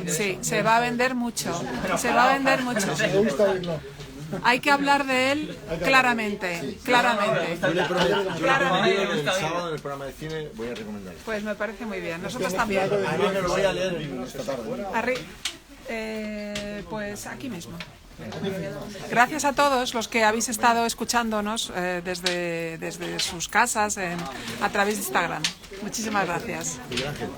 [SPEAKER 12] sí. Sí, se va a vender mucho. Se va a vender mucho.
[SPEAKER 1] Me gusta oírlo.
[SPEAKER 12] Hay que hablar de él claramente. Claramente.
[SPEAKER 9] Yo le prometo
[SPEAKER 12] Claramente.
[SPEAKER 9] que el sábado en el programa de cine voy a recomendarlo.
[SPEAKER 12] Pues me parece muy bien. Nosotros también.
[SPEAKER 9] Además me lo voy a leer esta tarde.
[SPEAKER 12] Pues aquí mismo. Gracias a todos los que habéis estado escuchándonos desde sus casas a través de Instagram. Muchísimas gracias.
[SPEAKER 9] Miguel Ángel.